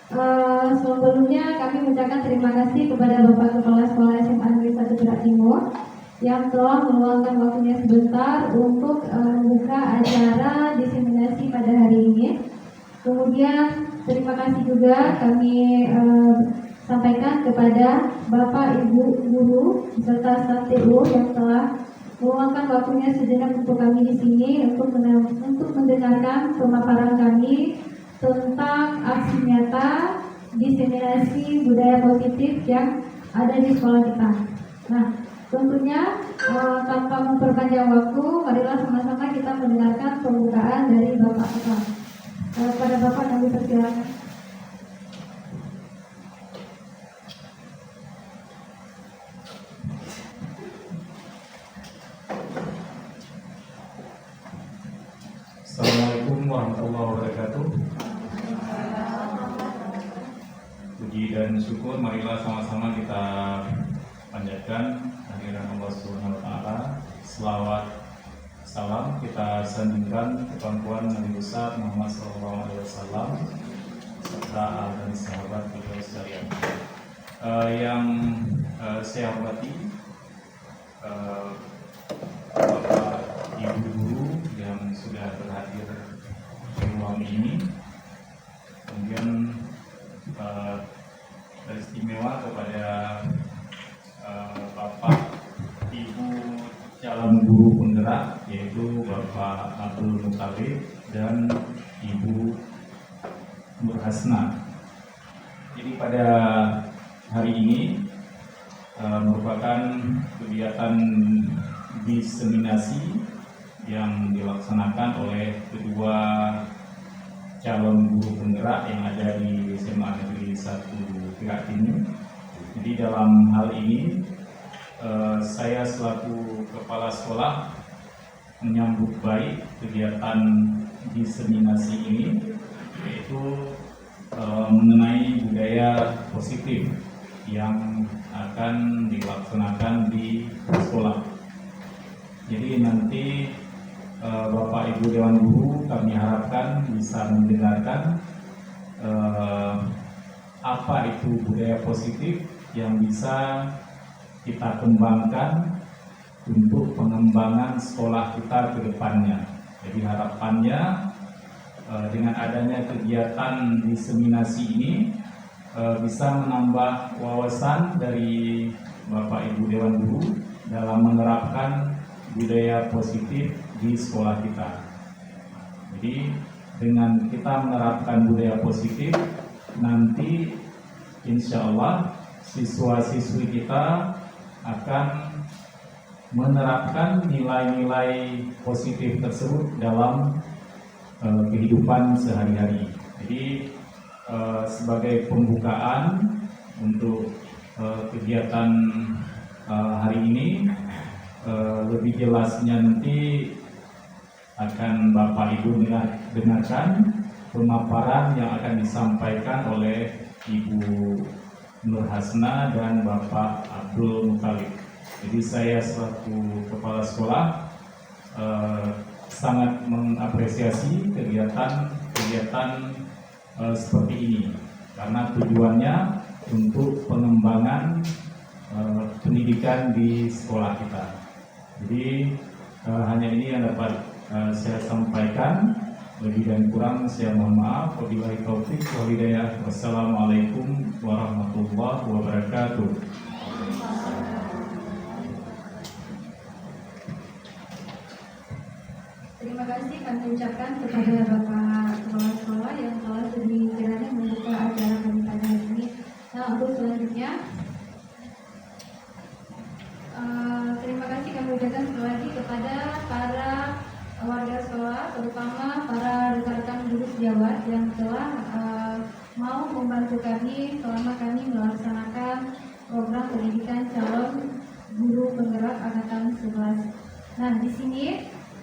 Sebelumnya kami mengucapkan terima kasih kepada Bapak Kepala Sekolah SMA Negeri 1 Perak Timur yang telah meluangkan waktunya sebentar untuk membuka acara diseminasi pada hari ini. Kemudian terima kasih juga kami sampaikan kepada Bapak Ibu Guru beserta staf TU yang telah meluangkan waktunya sejenak untuk kami di sini untuk mendengarkan pemaparan kami tentang aksi nyata diseminasi budaya positif yang ada di sekolah kita. Nah, tentunya tanpa memperpanjang waktu, marilah sama-sama kita mendengarkan pembukaan dari Bapak Kepala. Pada Bapak kami persilakan. Assalamualaikum warahmatullahi wabarakatuh. Puji dan syukur marilah sama-sama kita panjatkan kehadiran Allah Subhanahu wa taala. Selawat salam kita sandingkan ke pangkuan Nabi besar Muhammad sallallahu alaihi wasallam serta al dan sahabat beliau sekalian. Yang saya hormati Bapak Ibu guru yang sudah berhadir di ruang ini, kemudian istimewa kepada Bapak Ibu calon guru penggerak yaitu Bapak Abdul Muthalib dan Ibu Nur Hasna. Jadi pada hari ini merupakan kegiatan diseminasi yang dilaksanakan oleh kedua calon guru penggerak yang ada di SMA Negeri 1 Perak Timur. Jadi dalam hal ini saya selaku kepala sekolah menyambut baik kegiatan diseminasi ini, yaitu mengenai budaya positif yang akan dilaksanakan di sekolah. Jadi nanti Bapak Ibu Dewan Guru kami harapkan bisa mendengarkan apa itu budaya positif yang bisa kita kembangkan untuk pengembangan sekolah kita ke depannya. Jadi harapannya dengan adanya kegiatan diseminasi ini bisa menambah wawasan dari Bapak Ibu Dewan Guru dalam menerapkan budaya positif di sekolah kita. Jadi dengan kita menerapkan budaya positif, nanti insya Allah siswa-siswi kita akan menerapkan nilai-nilai positif tersebut dalam kehidupan sehari-hari. Jadi sebagai pembukaan untuk kegiatan hari ini, lebih jelasnya nanti akan Bapak Ibu dengarkan pemaparan yang akan disampaikan oleh Ibu Nur Hasna dan Bapak Abdul Muthalib. Jadi saya selaku kepala sekolah sangat mengapresiasi kegiatan seperti ini karena tujuannya untuk pengembangan pendidikan di sekolah kita. Jadi hanya ini yang dapat saya sampaikan. Lebih dan kurang saya mohon maaf. Wabillahi taufik wal hidayah. Wassalamualaikum warahmatullahi wabarakatuh. Terima kasih kami ucapkan kepada Bapak Kepala Sekolah yang telah sedikiranya membuka acara kami pada hari ini. Nah, untuk selanjutnya terima kasih kami ucapkan sekali lagi kepada para warga sekolah, terutama para rekan-rekan guru sejawat yang telah mau membantu kami selama kami melaksanakan program pendidikan calon guru penggerak angkatan 11. Nah, di sini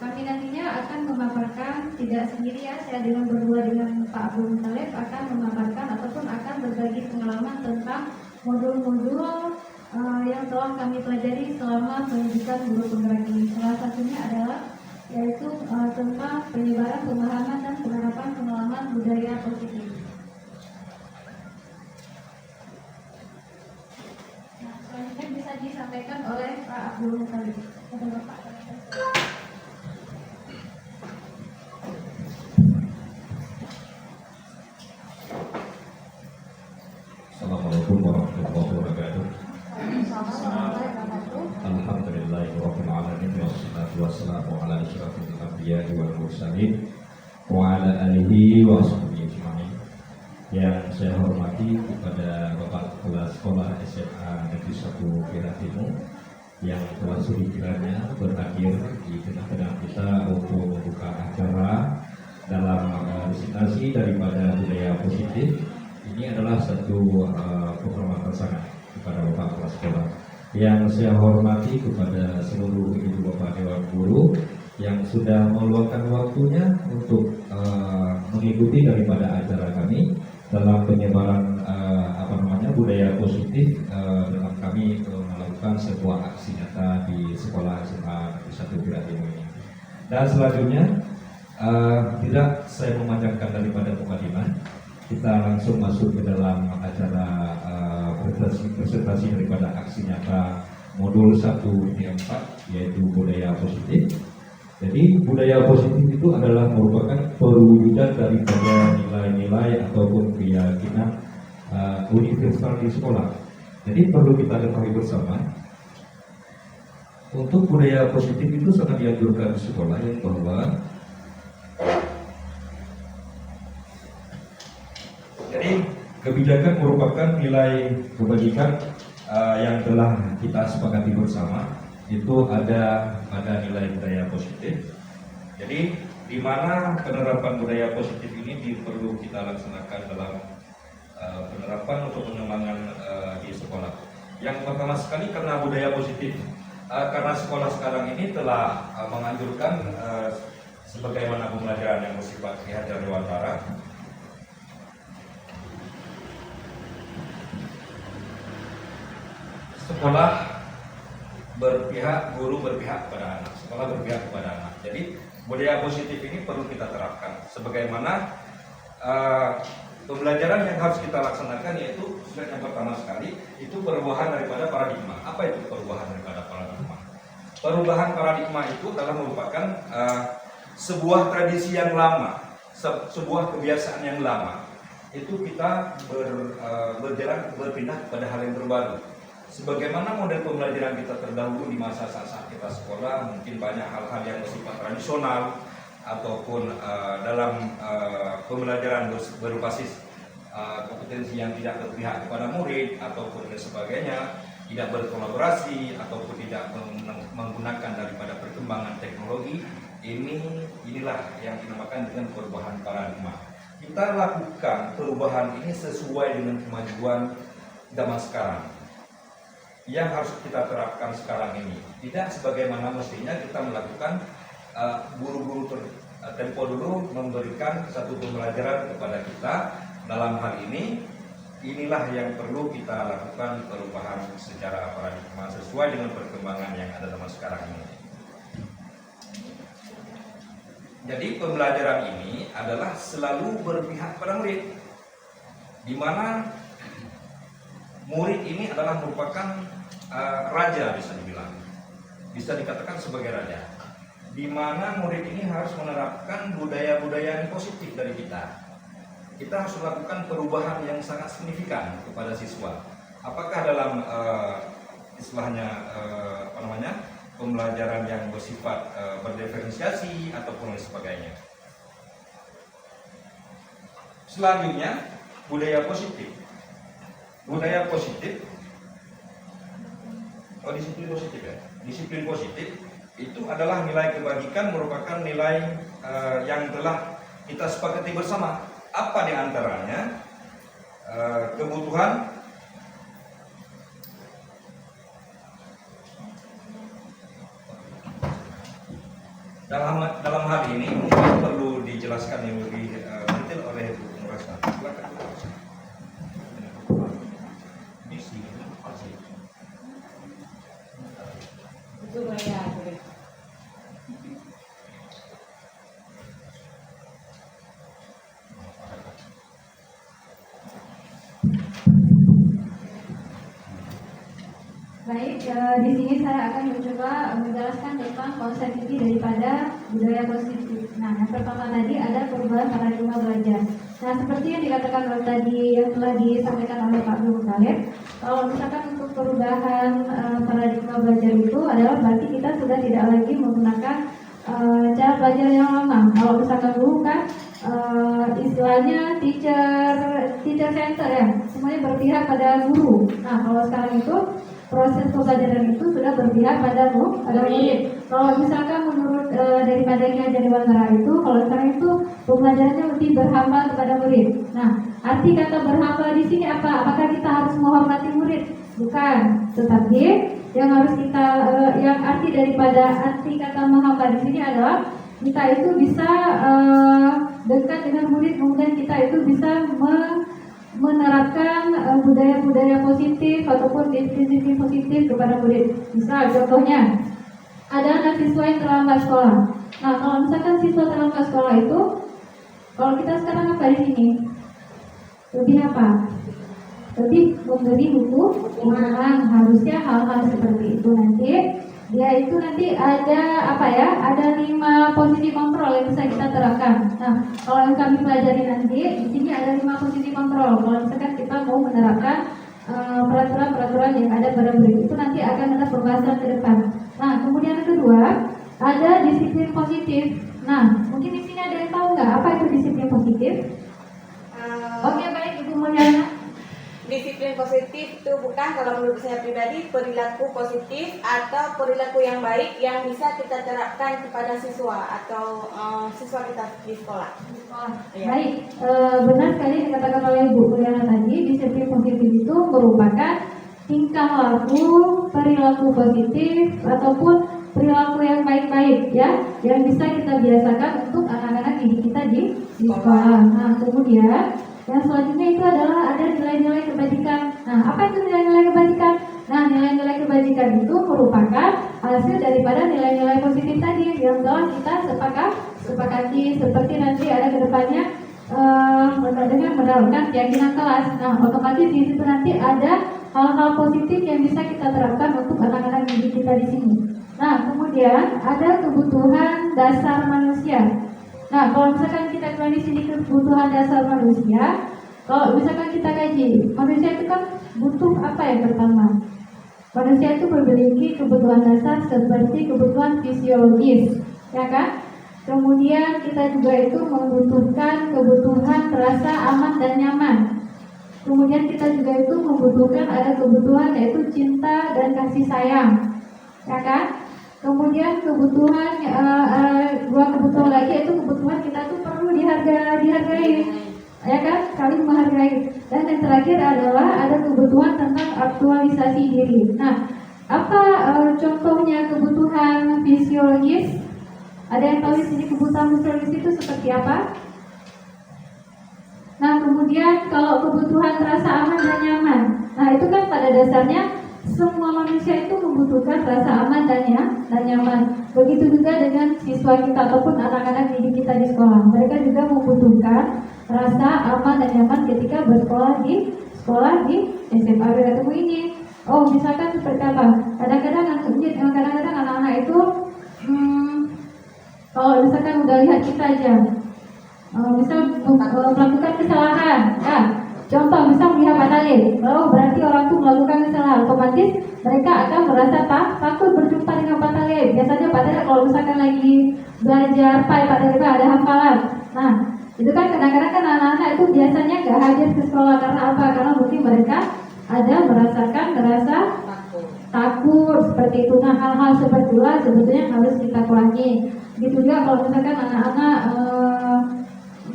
kami nantinya akan memaparkan tidak sendiri ya, saya dengan berdua dengan Pak Abdul Muthalib akan memaparkan ataupun akan berbagi pengalaman tentang modul-modul yang telah kami pelajari selama pendidikan guru penggerak ini. Salah satunya adalah yaitu tentang penyebaran pemahaman dan penerapan pengalaman budaya positif. disampaikan oleh Pak Abdul Muthalib. Kepada Bapak. Assalamualaikum warahmatullahi wabarakatuh. Alhamdulillahirabbil alamin wassalatu wassalamu ala asyrafil anbiya'i wal mursalin wa ala alihi wa sahbihi ajma'in. Yang saya hormati kepada Bapak Kepala Sekolah SMA Negeri 1 Piratimo yang telah suri kiranya berhadir di tengah-tengah kita untuk membuka acara dalam presentasi daripada budaya positif. Ini adalah satu penghormatan sangat kepada Bapak Kepala Sekolah. Yang saya hormati kepada seluruh ibu bapak dewan guru yang sudah meluangkan waktunya untuk mengikuti daripada acara kami dalam penyebaran budaya positif dalam kami melakukan sebuah aksi nyata di sekolah SMA Negeri 1 Piratimo ini. Dan selanjutnya tidak saya memanjangkan daripada mukadimah, kita langsung masuk ke dalam acara presentasi daripada aksi nyata modul 1D4 yaitu budaya positif. Jadi budaya positif itu adalah merupakan perwujudan daripada nilai-nilai ataupun keyakinan universal di sekolah. Jadi perlu kita ketahui bersama, untuk budaya positif itu sangat dianjurkan di sekolah yang bahwa jadi kebijakan merupakan nilai kebajikan yang telah kita sepakati bersama. Itu ada pada nilai budaya positif. Jadi di mana penerapan budaya positif ini perlu kita laksanakan dalam penerapan untuk pengembangan di sekolah. Yang pertama sekali karena budaya positif, karena sekolah sekarang ini telah menganjurkan sebagaimana pembelajaran yang bersifat hajar dewantara. Sekolah berpihak, guru berpihak kepada anak, sekolah berpihak kepada anak. Jadi budaya positif ini perlu kita terapkan. Sebagaimana pembelajaran yang harus kita laksanakan yaitu yang pertama sekali itu perubahan daripada paradigma. Apa itu perubahan daripada paradigma? Perubahan paradigma itu adalah merupakan sebuah tradisi yang lama, sebuah kebiasaan yang lama. Itu kita berpindah kepada hal yang terbaru. Sebagaimana model pembelajaran kita terdahulu di masa saat kita sekolah, mungkin banyak hal-hal yang bersifat tradisional ataupun dalam pembelajaran berbasis kompetensi yang tidak berpihak kepada murid ataupun sebagainya, tidak berkolaborasi ataupun tidak menggunakan daripada perkembangan teknologi. Inilah yang dinamakan dengan perubahan paradigma. Kita lakukan perubahan ini sesuai dengan kemajuan zaman sekarang yang harus kita terapkan sekarang ini. Tidak sebagaimana mestinya kita melakukan guru-guru tempo dulu memberikan satu pembelajaran kepada kita. Dalam hal ini, inilah yang perlu kita lakukan perubahan secara paradigma sesuai dengan perkembangan yang ada zaman sekarang ini. Jadi pembelajaran ini adalah selalu berpihak pada murid, di mana murid ini adalah merupakan raja, bisa dibilang, bisa dikatakan sebagai raja, di mana murid ini harus menerapkan budaya-budaya yang positif dari kita. Kita harus melakukan perubahan yang sangat signifikan kepada siswa. Apakah dalam pembelajaran yang bersifat berdiferensiasi ataupun lain sebagainya. Selanjutnya budaya positif. Budaya positif, disiplin positif ya. Disiplin positif itu adalah nilai kebajikan, merupakan nilai yang telah kita sepakati bersama. Apa di antaranya? Kebutuhan dalam hal ini mungkin perlu dijelaskan yang lebih detail oleh Bu Nurasna. Silakan. Baik, di sini saya akan mencoba menjelaskan tentang konsep inti daripada budaya positif. Nah, yang pertama tadi ada perubahan paradigma belajar. Nah, seperti yang dikatakan oleh tadi yang telah disampaikan oleh Pak Guru Khalid, kalau misalkan untuk perubahan paradigma belajar itu adalah berarti kita sudah tidak lagi menggunakan cara belajar yang lama. Kalau misalkan dulu kan istilahnya teacher center ya, semuanya berpihak pada guru. Nah, kalau sekarang itu proses pembelajaran itu sudah berpihak pada murid. Kalau misalkan menurut daripada Ki Hajar Dewantara itu, kalau sekarang itu pembelajarannya lebih berhamba kepada murid. Nah, arti kata berhamba di sini apa? Apakah kita harus menghormati murid? Bukan, tetapi yang harus kita yang arti daripada arti kata menghamba di sini adalah kita itu bisa dekat dengan murid, kemudian kita itu bisa menerapkan budaya-budaya positif ataupun prinsip positif kepada murid. Misal contohnya ada anak siswa yang terlambat sekolah. Nah, kalau misalkan siswa terlambat sekolah itu, kalau kita sekarang apa di sini? Lebih apa? Lebih memberi hukuman. Harusnya hal-hal seperti itu nanti dia itu nanti ada apa ya? Ada 5 posisi kontrol yang bisa kita terapkan. Nah, kalau yang kami pelajari nanti di sini ada 5 posisi kontrol. Kalau misalkan kita mau menerapkan peraturan-peraturan yang ada pada murid itu nanti akan ada pembahasan ke depan. Nah, kemudian yang kedua ada disiplin positif. Nah, mungkin di sini ada yang tahu nggak apa itu disiplin positif? Oke, baik Ibu Mulyana. Disiplin positif itu bukan, kalau menurut saya pribadi, perilaku positif atau perilaku yang baik yang bisa kita terapkan kepada siswa atau siswa kita di sekolah. Ya. Baik, benar sekali dikatakan oleh Bu Mulyana tadi, disiplin positif itu merupakan tingkah laku, perilaku positif ataupun perilaku yang baik-baik ya, yang bisa kita biasakan untuk anak-anak didik kita di sekolah. Nah, kemudian yang selanjutnya itu adalah ada nilai-nilai kebajikan. Nah, apa itu nilai-nilai kebajikan? Nah, nilai-nilai kebajikan itu merupakan hasil daripada nilai-nilai positif tadi yang telah kita sepakati, seperti nanti ada kedepannya dengan menerapkan keyakinan kelas. Nah, otomatis di situ nanti ada hal-hal positif yang bisa kita terapkan untuk anak-anak didik kita di sini. Nah, kemudian ada kebutuhan dasar manusia. Nah, kalau misalkan kita kembali di sini kebutuhan dasar manusia, kalau misalkan kita kaji, manusia itu kan butuh apa yang pertama? Manusia itu memiliki kebutuhan dasar seperti kebutuhan fisiologis, ya kan? Kemudian kita juga itu membutuhkan kebutuhan rasa aman dan nyaman. Kemudian kita juga itu membutuhkan ada kebutuhan yaitu cinta dan kasih sayang, ya kan? Kemudian kebutuhan dua kebutuhan lagi yaitu kebutuhan kita tuh perlu dihargai, ya kan? Saling menghargai. Dan yang terakhir adalah ada kebutuhan tentang aktualisasi diri. Nah, apa contohnya kebutuhan fisiologis? Ada yang tahu di sini kebutuhan fisiologis itu seperti apa? Nah, kemudian kalau kebutuhan rasa aman dan nyaman, nah itu kan pada dasarnya semua manusia itu membutuhkan rasa aman dan nyaman. Begitu juga dengan siswa kita ataupun anak-anak didik kita di sekolah. Mereka juga membutuhkan rasa aman dan nyaman ketika bersekolah di SMA Wiratemu ini. Oh, misalkan seperti apa? Kadang-kadang anak-anak itu kalau misalkan udah lihat kita aja, misal melakukan kesalahan, ya. Contoh, misal melihat Pak Talib, berarti orang itu melakukan kesalahan, otomatis mereka akan merasa takut berjumpa dengan Pak Talib. Biasanya Pak Talib kalau misalkan lagi belajar, Pak Talib ada hafalan. Nah, itu kan kadang-kadang kan anak-anak itu biasanya nggak hadir ke sekolah karena apa? Karena mungkin mereka ada merasa takut seperti itu. Nah, hal-hal seperti itulah sebetulnya harus kita kurangi. Gitu juga kalau misalkan anak-anak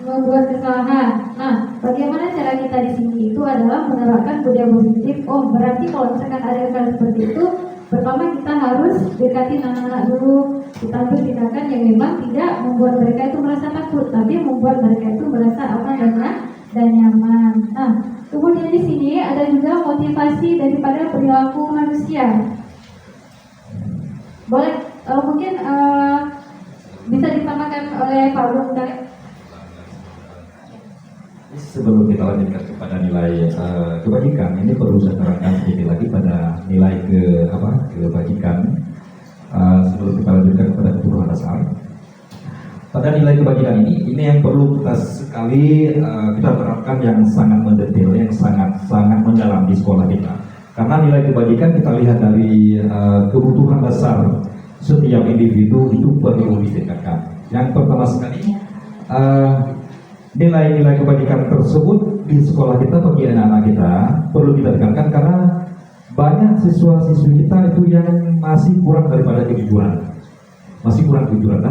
membuat kesalahan. Nah, bagaimana cara kita di sini itu adalah menerapkan budaya positif. Oh, berarti kalau misalkan ada kesalahan seperti itu, pertama kita harus dekatin anak-anak dulu. Kita ambil tindakan yang memang tidak membuat mereka itu merasa takut, tapi membuat mereka itu merasa aman dan nyaman. Nah, kemudian di sini ada juga motivasi daripada perilaku manusia. Boleh mungkin bisa ditambahkan oleh Pak Bung. Sebelum kita lanjutkan kepada nilai kebajikan, ini perlu saya terangkan sedikit lagi pada nilai kebajikan. Sebelum kita lanjutkan kepada kebutuhan dasar, pada nilai kebajikan ini yang perlu kita sekali kita terapkan yang sangat mendetail, yang sangat mendalam di sekolah kita. Karena nilai kebajikan kita lihat dari kebutuhan dasar setiap individu itu perlu ditingkatkan. Yang pertama sekali, nilai-nilai kebajikan tersebut di sekolah kita bagi anak-anak kita perlu kita tekankan, karena banyak siswa-siswi kita itu yang masih kurang daripada kejujuran, Nah,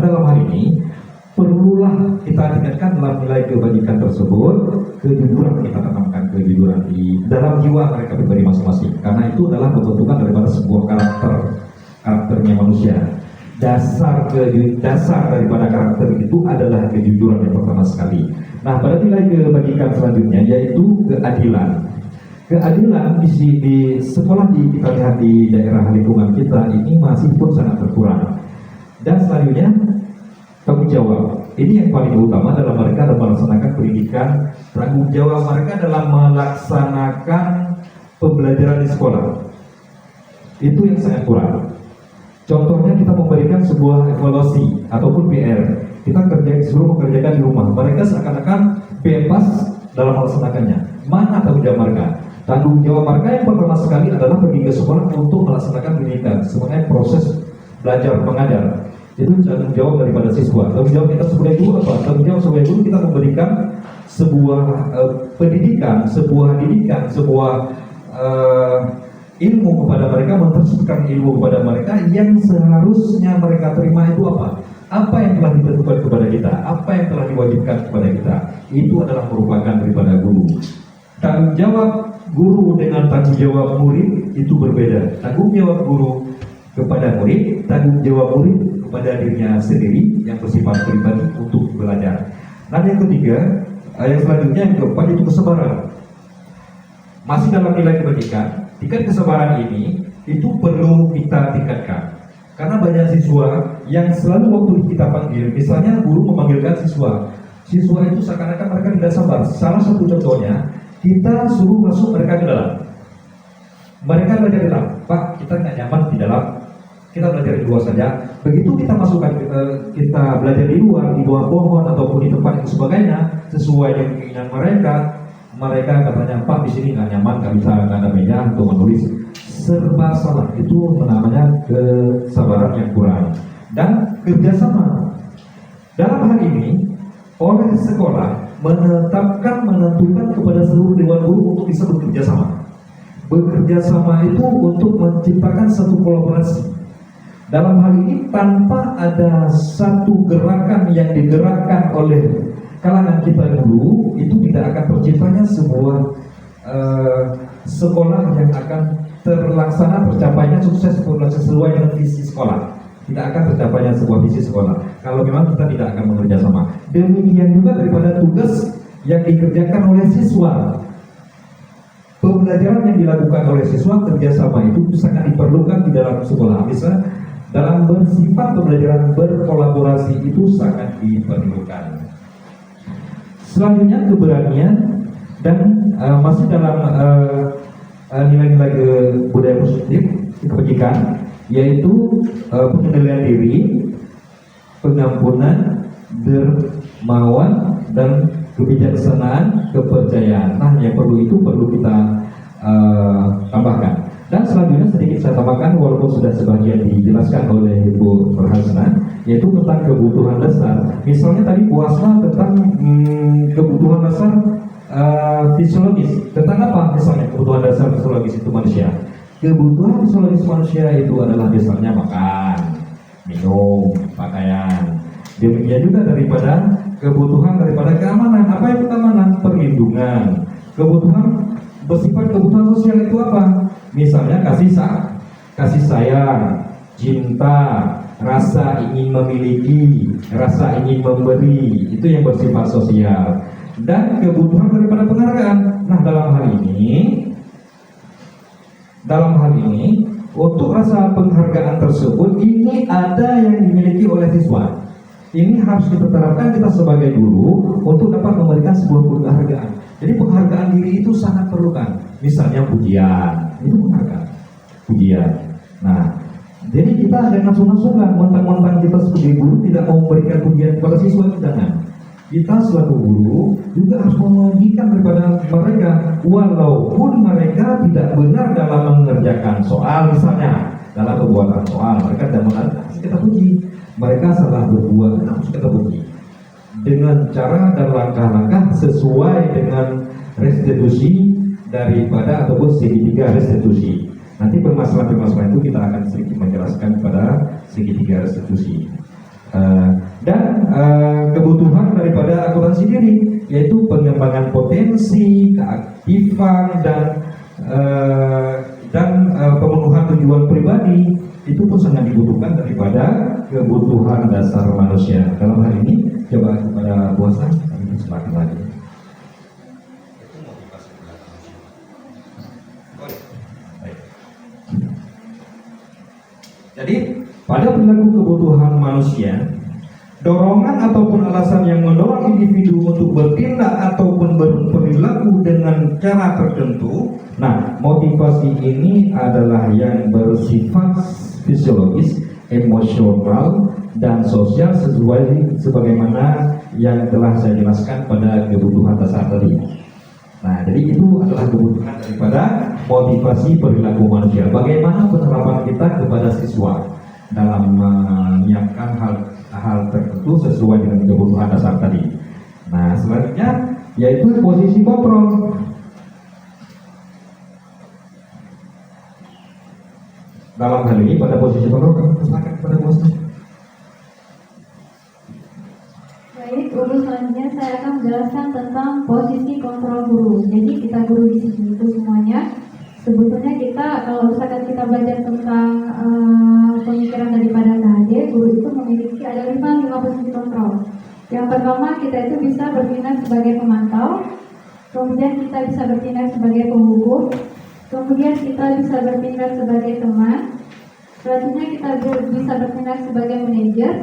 dalam hal ini perlulah kita tingkatkan dalam nilai kebajikan tersebut kejujuran, kita tanamkan kejujuran di dalam jiwa mereka pribadi masing-masing, karena itu adalah pembentukan daripada sebuah karakternya manusia. Dasar daripada karakter itu adalah kejujuran yang pertama sekali. Nah, pada nilai kebajikan selanjutnya yaitu keadilan. Keadilan di sekolah kita lihat di daerah lingkungan kita ini masih pun sangat berkurang. Dan selanjutnya tanggung jawab. Ini yang paling utama dalam mereka dalam melaksanakan pendidikan. Tanggung jawab mereka dalam melaksanakan pembelajaran di sekolah itu yang sangat kurang. Contohnya kita memberikan sebuah evaluasi ataupun PR, kita suruh mengerjakan di rumah. Mereka seakan-akan bebas dalam melaksanakannya. Mana tanggung jawab mereka? Tanggung jawab mereka yang pertama sekali adalah pergi ke sekolah untuk melaksanakan pendidikan. Sebenarnya proses belajar mengajar itu tanggung jawab daripada siswa. Tanggung jawab kita sebagai guru apa? Tanggung jawab sebagai guru kita memberikan sebuah pendidikan, sebuah ilmu kepada mereka, mentransferkan ilmu kepada mereka yang seharusnya mereka terima itu apa? Apa yang telah ditentukan kepada kita, apa yang telah diwajibkan kepada kita, itu adalah merupakan daripada guru. Tanggung jawab guru dengan tanggung jawab murid itu berbeda. Tanggung jawab guru kepada murid, tanggung jawab murid kepada dirinya sendiri yang bersifat pribadi untuk belajar. Nah, yang ketiga, yang selanjutnya yang keempat itu kesabaran. Masih dalam nilai kebajikan, tingkat kesabaran ini itu perlu kita tingkatkan. Karena banyak siswa yang selalu waktu kita panggil, misalnya guru memanggilkan siswa itu seakan-akan mereka tidak sabar. Salah satu contohnya, kita suruh masuk mereka ke dalam. Mereka belajar di dalam, Pak, kita nggak nyaman di dalam, kita belajar di luar saja. Begitu kita masukkan, kita belajar di luar, di bawah pohon ataupun di tempat yang sebagainya, sesuai dengan keinginan mereka katanya, Pak, di sini nggak nyaman, nggak ada meja untuk menulis. Serba salah, itu namanya kesabaran yang kurang. Dan kerjasama. Dalam hal ini, oleh sekolah menentukan kepada seluruh dewan guru untuk bisa bekerja sama. Bekerja sama itu untuk menciptakan satu kolaborasi. Dalam hal ini tanpa ada satu gerakan yang digerakkan oleh kalangan kita dulu, itu tidak akan terciptanya sebuah sekolah yang akan tercapainya sukses sesuai dengan visi sekolah. Tidak akan tercapainya sebuah visi sekolah kalau memang kita tidak akan bekerja sama. Demikian juga daripada tugas yang dikerjakan oleh siswa. Pembelajaran yang dilakukan oleh siswa, kerjasama itu sangat diperlukan di dalam sekolah. Misalnya dalam bersifat pembelajaran berkolaborasi itu sangat diperlukan. Selanjutnya keberanian dan masih dalam nilai-nilai budaya positif kebajikan, yaitu pengendalian diri, pengampunan, dermawan, dan kebijaksanaan, kepercayaan. Nah, yang perlu kita tambahkan. Dan selanjutnya sedikit saya tambahkan, walaupun sudah sebagian dijelaskan oleh Ibu Nurhasna, yaitu tentang kebutuhan dasar. Misalnya tadi Bu Asma tentang kebutuhan dasar fisiologis. Tentang apa misalnya kebutuhan dasar fisiologis itu manusia? Kebutuhan fisiologis manusia itu adalah misalnya makan, minum, pakaian. Demikian juga daripada kebutuhan daripada keamanan. Apa itu keamanan? Perlindungan. Kebutuhan bersifat kebutuhan sosial itu apa? Misalnya kasih sayang, cinta, rasa ingin memiliki, rasa ingin memberi, itu yang bersifat sosial. Dan kebutuhan daripada penghargaan. Nah, dalam hal ini untuk rasa penghargaan tersebut ini ada yang dimiliki oleh siswa. Ini harus kita terapkan kita sebagai guru untuk dapat memberikan sebuah penghargaan. Jadi penghargaan diri itu sangat perlukan. Misalnya pujian, itu penghargaan. Pujian. Nah, jadi kita jangan sungkan-sungkan mentang-mentang kita sebagai guru tidak mau memberikan pujian kepada siswa, jangan. Kita selaku guru juga harus membagikan kepada mereka, walaupun mereka tidak benar dalam mengerjakan soal, misalnya dalam pembuatan soal mereka tidak benar, harus kita puji. Mereka salah berbuat, harus kita puji dengan cara dan langkah-langkah sesuai dengan restitusi daripada ataupun segitiga restitusi. Nanti permasalahan-permasalahan itu kita akan sedikit menjelaskan pada segitiga restitusi. Dan kebutuhan daripada akuntansi diri, yaitu pengembangan potensi, keaktifan dan pemenuhan tujuan pribadi, itu pun sangat dibutuhkan daripada kebutuhan dasar manusia. Dalam hal ini coba kepada puasa kami silakan lagi. Jadi pada perilaku kebutuhan manusia, dorongan ataupun alasan yang mendorong individu untuk bertindak ataupun berperilaku dengan cara tertentu. Nah, motivasi ini adalah yang bersifat fisiologis, emosional, dan sosial sesuai sebagaimana yang telah saya jelaskan pada kebutuhan dasar tadi. Nah, jadi itu adalah kebutuhan daripada motivasi perilaku manusia. Bagaimana penerapan kita kepada siswa dalam menyiapkan hal tertentu sesuai dengan kebutuhan dasar tadi. Nah, selanjutnya yaitu posisi kontrol. Dalam hal ini pada posisi kontrol, kami persilakan kepada bosnya. Baik, urus selanjutnya saya akan menjelaskan tentang posisi kontrol guru. Jadi kita guru di sini itu semuanya. Sebetulnya kita kalau misalkan kita belajar tentang pemikiran daripada KHD, guru itu memiliki ada 5 posisi kontrol. Yang pertama, kita itu bisa bertindak sebagai pemantau, kemudian kita bisa bertindak sebagai penghukum, kemudian kita bisa bertindak sebagai teman, selanjutnya kita bisa bertindak sebagai manajer,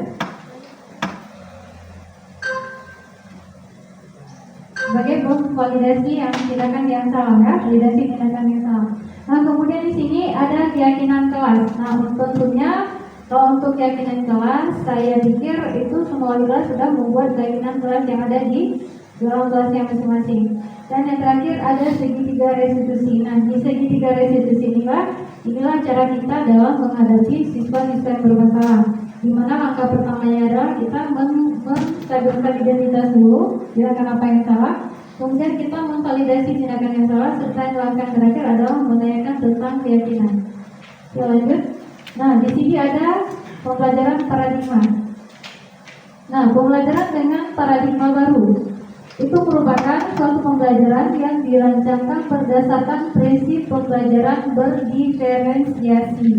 sebagai validasi tindakan yang salah, ya, validasi tindakan yang salah. Nah, kemudian di sini ada keyakinan kelas. Nah, tentunya kalau untuk keyakinan kelas, saya pikir itu semua kelas sudah membuat keyakinan kelas yang ada di dalam kelasnya masing-masing. Dan yang terakhir ada segitiga restitusi. Nah, di segitiga restitusi inilah cara kita dalam menghadapi siswa-siswa yang bermasalah. Di mana langkah pertamanya adalah kita menstabilkan identitas dulu, tindakan apa yang salah. Kemudian kita memvalidasi tindakan yang salah, serta langkah terakhir adalah menanyakan tentang keyakinan. Oke, lanjut. Nah, di sini ada pembelajaran paradigma. Nah, pembelajaran dengan paradigma baru itu merupakan suatu pembelajaran yang dirancangkan berdasarkan prinsip pembelajaran berdiferensiasi.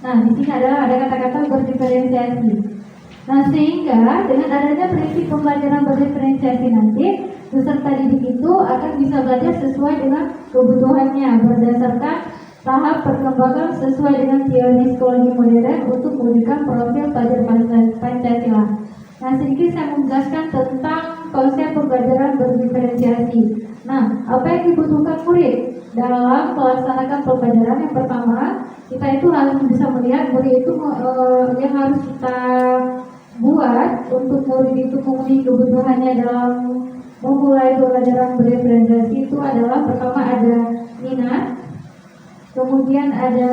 Nah, di sini ada kata-kata berdiferensiasi. Nah, sehingga dengan adanya prinsip pembelajaran berdiferensiasi nanti, peserta didik itu akan bisa belajar sesuai dengan kebutuhannya berdasarkan tahap perkembangan sesuai dengan teori psikologi modern untuk mewujudkan profil pelajar Pancasila. Nah, sedikit saya menjelaskan tentang konsep pembelajaran berdiferensiasi. Nah, apa yang dibutuhkan murid dalam melaksanakan pembelajaran? Yang pertama, kita itu harus bisa melihat murid itu yang harus kita buat untuk murid itu memenuhi kebutuhannya dalam memulai pembelajaran berdiferensiasi itu adalah pertama ada minat, kemudian ada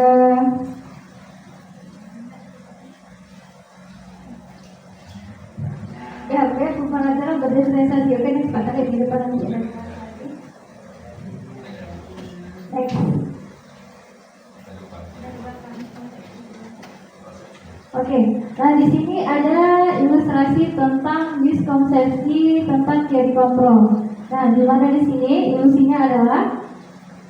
pembelajaran berdiferensiasi. Oke, ini cepat aja di depan nanti. Next. Oke, nah di sini ada ilustrasi tentang miskonsepsi tentang teori kontrol. Nah, di mana di sini ilusinya adalah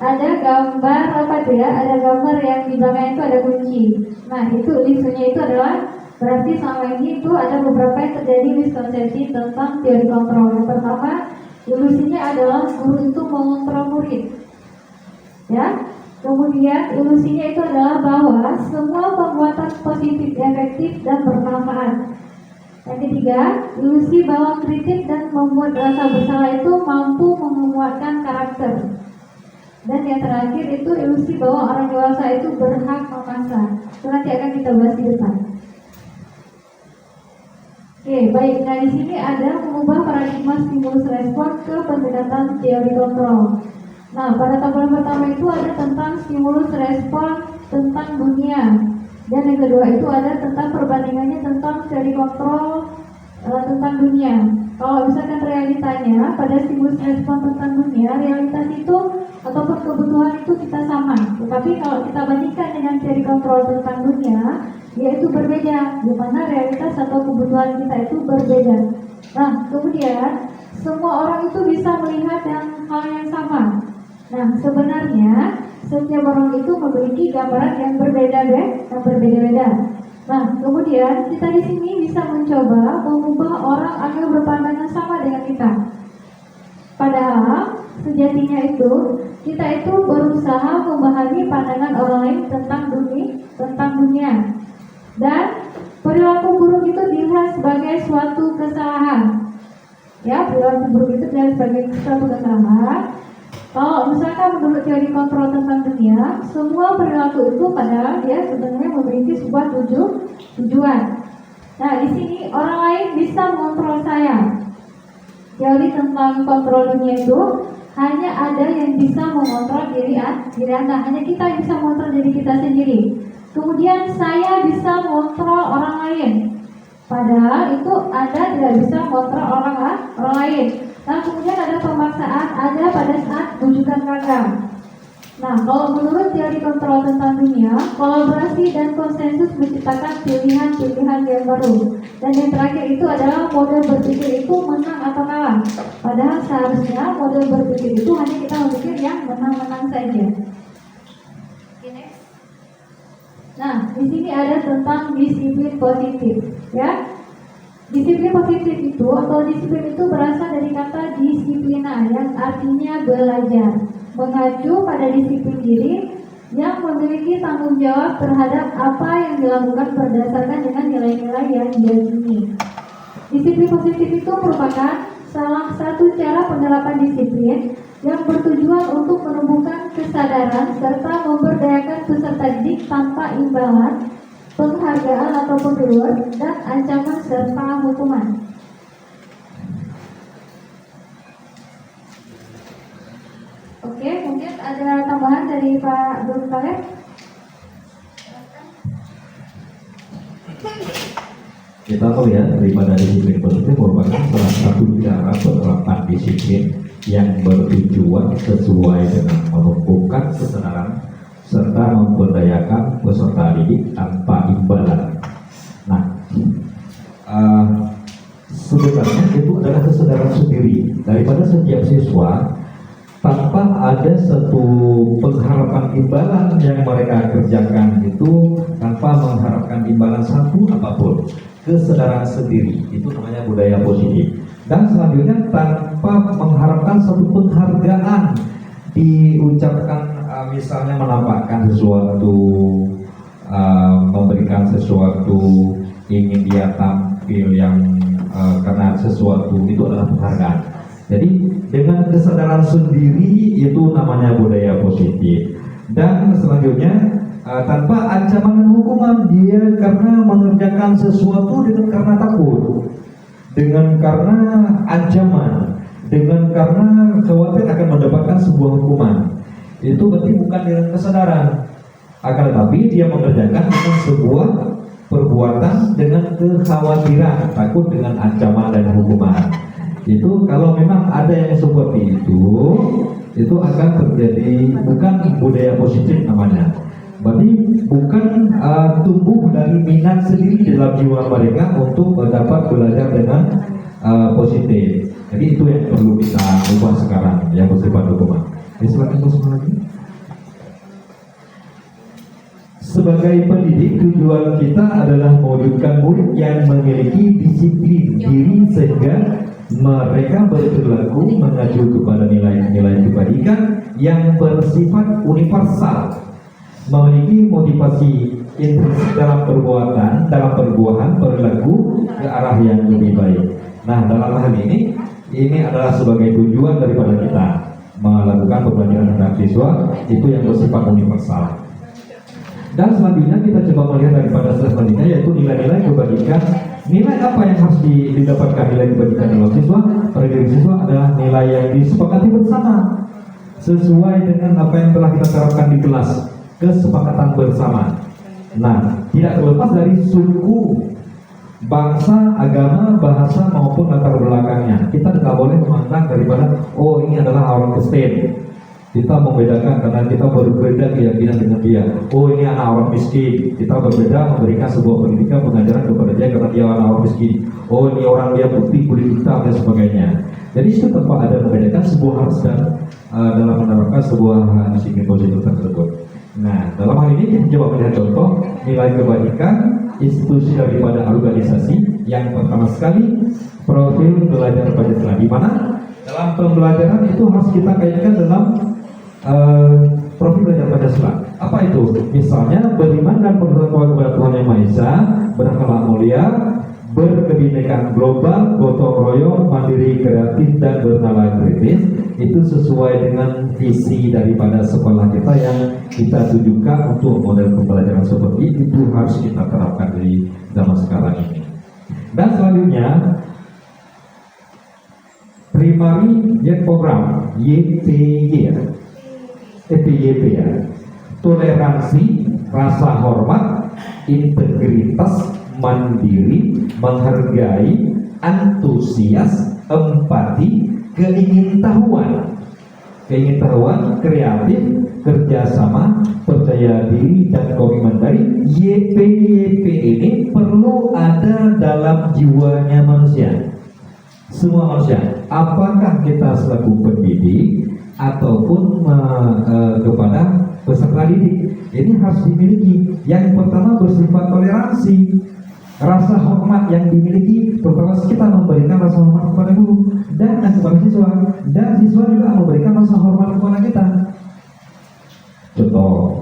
ada gambar apa itu ya? Ada gambar yang di belakang itu ada kunci. Nah, itu ilusinya itu adalah berarti selama ini itu ada beberapa yang terjadi miskonsepsi tentang teori kontrol. Yang pertama, ilusinya adalah guru itu mengontrol murid. Ya. Kemudian ilusinya itu adalah bahwa semua perbuatan positif, efektif, dan bermanfaat. Yang ketiga, ilusi bahwa kritik dan membuat rasa bersalah itu mampu menguatkan karakter. Dan yang terakhir itu ilusi bahwa orang dewasa itu berhak memaksa. Itu nanti akan kita bahas di depan. Oke, baik. Nah, di sini ada mengubah paradigma stimulus respon ke pendekatan teori kontrol. Nah, pada tabulan pertama itu ada tentang stimulus respon tentang dunia. Dan yang kedua itu ada tentang perbandingannya tentang teori kontrol tentang dunia. Kalau misalkan realitanya pada stimulus respon tentang dunia, realitas itu ataupun kebutuhan itu kita sama. Tetapi kalau kita bandingkan dengan teori kontrol tentang dunia, yaitu berbeda, di mana realitas atau kebutuhan kita itu berbeda. Nah, kemudian semua orang itu bisa melihat hal yang sama. Nah, sebenarnya setiap orang itu memiliki gambaran yang berbeda-beda. Nah, kemudian kita di sini bisa mencoba mengubah orang agar berpandangan sama dengan kita. Padahal sejatinya itu kita itu berusaha memahami pandangan orang lain tentang dunia. Dan perilaku buruk itu dilihat sebagai suatu kesalahan. Ya, perilaku buruk itu dilihat sebagai suatu kesalahan. Kalau misalkan menurut teori kontrol tentang dunia, semua perilaku itu padahal dia sebenarnya memiliki sebuah tujuan. Nah, di sini orang lain bisa mengontrol saya. Teori tentang kontrol dunia itu hanya ada yang bisa mengontrol diri Anda. Hanya kita yang bisa mengontrol diri kita sendiri. Kemudian saya bisa mengontrol orang lain. Padahal itu Anda tidak bisa mengontrol orang lain. Nah, kemudian ada pemaksaan ada pada saat bujukan gagal. Nah, kalau menurut teori kontrol tentang dunia, kolaborasi dan konsensus menciptakan pilihan-pilihan yang baru. Dan yang terakhir itu adalah model berpikir itu menang atau kalah. Padahal seharusnya model berpikir itu hanya kita berpikir yang menang-menang saja. Nah, di sini ada tentang disiplin positif, ya. Disiplin positif itu atau disiplin itu berasal dari kata disiplina yang artinya belajar, mengacu pada disiplin diri yang memiliki tanggung jawab terhadap apa yang dilakukan berdasarkan dengan nilai-nilai yang diyakini. Disiplin positif itu merupakan salah satu cara penerapan disiplin yang bertujuan untuk menumbuhkan kesadaran serta memberdayakan peserta didik tanpa imbalan, penghargaan ataupun reward, dan ancaman serta hukuman. Oke, mungkin ada tambahan dari Pak Dr. Khaled? Kita tahu ya, daripada disiplin positif merupakan salah satu cara penerapan disiplin yang bertujuan sesuai dengan menumbuhkan kesadaran serta memberdayakan peserta didik tanpa imbalan. Nah, sebenarnya itu adalah kesadaran sendiri daripada setiap siswa tanpa ada satu pengharapan imbalan yang mereka kerjakan itu, tanpa mengharapkan imbalan satu apapun. Kesadaran sendiri itu namanya budaya positif. Dan selanjutnya tanpa mengharapkan satu penghargaan diucapkan, misalnya menampakkan sesuatu, memberikan sesuatu, ingin dia tampil yang karena sesuatu itu adalah penghargaan. Jadi dengan kesadaran sendiri itu namanya budaya positif. Dan selanjutnya tanpa ancaman dan hukuman, dia karena mengerjakan sesuatu dengan karena takut, dengan karena ancaman, dengan karena khawatir akan mendapatkan sebuah hukuman. Itu berarti bukan dengan kesadaran, akan tetapi dia mengerjakan dengan sebuah perbuatan dengan kekhawatiran, takut dengan ancaman dan hukuman. Itu kalau memang ada yang seperti itu akan terjadi, bukan budaya positif namanya. Berarti bukan tumbuh dari minat sendiri dalam jiwa mereka untuk dapat belajar dengan positif. Jadi itu yang perlu kita ubah sekarang, yang bersifat hukuman. Silakan terus lagi. Sebagai pendidik, tujuan kita adalah mewujudkan murid yang memiliki disiplin diri sehingga mereka berperilaku mengacu kepada nilai-nilai kebaikan yang bersifat universal, memiliki motivasi intrinsik dalam perbuatan, dalam perbuahan, perilaku ke arah yang lebih baik. Nah, dalam hal ini adalah sebagai tujuan daripada kita melakukan pembelajaran terhadap siswa itu yang bersifat universal. Dan selanjutnya kita coba melihat daripada selanjutnya yaitu nilai-nilai kebajikan. Nilai apa yang harus didapatkan nilai kebajikan dalam siswa? Pada diri siswa adalah nilai yang disepakati bersama sesuai dengan apa yang telah kita terapkan di kelas, kesepakatan bersama. Nah, tidak terlepas dari suku, bangsa, agama, bahasa maupun latar belakangnya. Kita tidak boleh memandang daripada oh ini adalah orang Kristen. Kita membedakan karena kita berbeda keyakinan dengan dia. Oh ini anak orang miskin. Kita berbeda memberikan sebuah pendidikan pengajaran kepada dia karena dia anak orang miskin. Oh ini orang dia putih kulit hitam dan sebagainya. Jadi itu tanpa ada membedakan sebuah harus dan dalam menerapkan sebuah disiplin positif tersebut. Nah dalam hal ini kita coba melihat contoh nilai kebajikan institusi daripada organisasi. Yang pertama sekali profil belajar Pancasila, di mana dalam pembelajaran itu harus kita kaitkan dalam profil belajar Pancasila. Apa itu? Misalnya beriman dan bertakwa kepada Tuhan Yang Maha Esa, berakhlak mulia, berkebinekaan global, gotong royong, mandiri, kreatif dan bernalar kritis. Itu sesuai dengan visi daripada sekolah kita yang kita tujukan untuk model pembelajaran seperti itu harus kita terapkan di zaman sekarang ini. Dan selanjutnya primary youth program YPY ya. YP ya. Toleransi, rasa hormat, integritas, mandiri, menghargai, antusias, empati, keingintahuan, kreatif, kerjasama, percaya diri dan komitmen. Dari YP ini perlu ada dalam jiwanya manusia, semua manusia. Apakah kita selaku pendidik ataupun kepada peserta didik, ini harus dimiliki. Yang pertama bersifat toleransi, rasa hormat yang dimiliki, terutama kita memberikan rasa hormat kepada guru dan kepada siswa, dan siswa juga memberikan rasa hormat kepada kita. Contoh,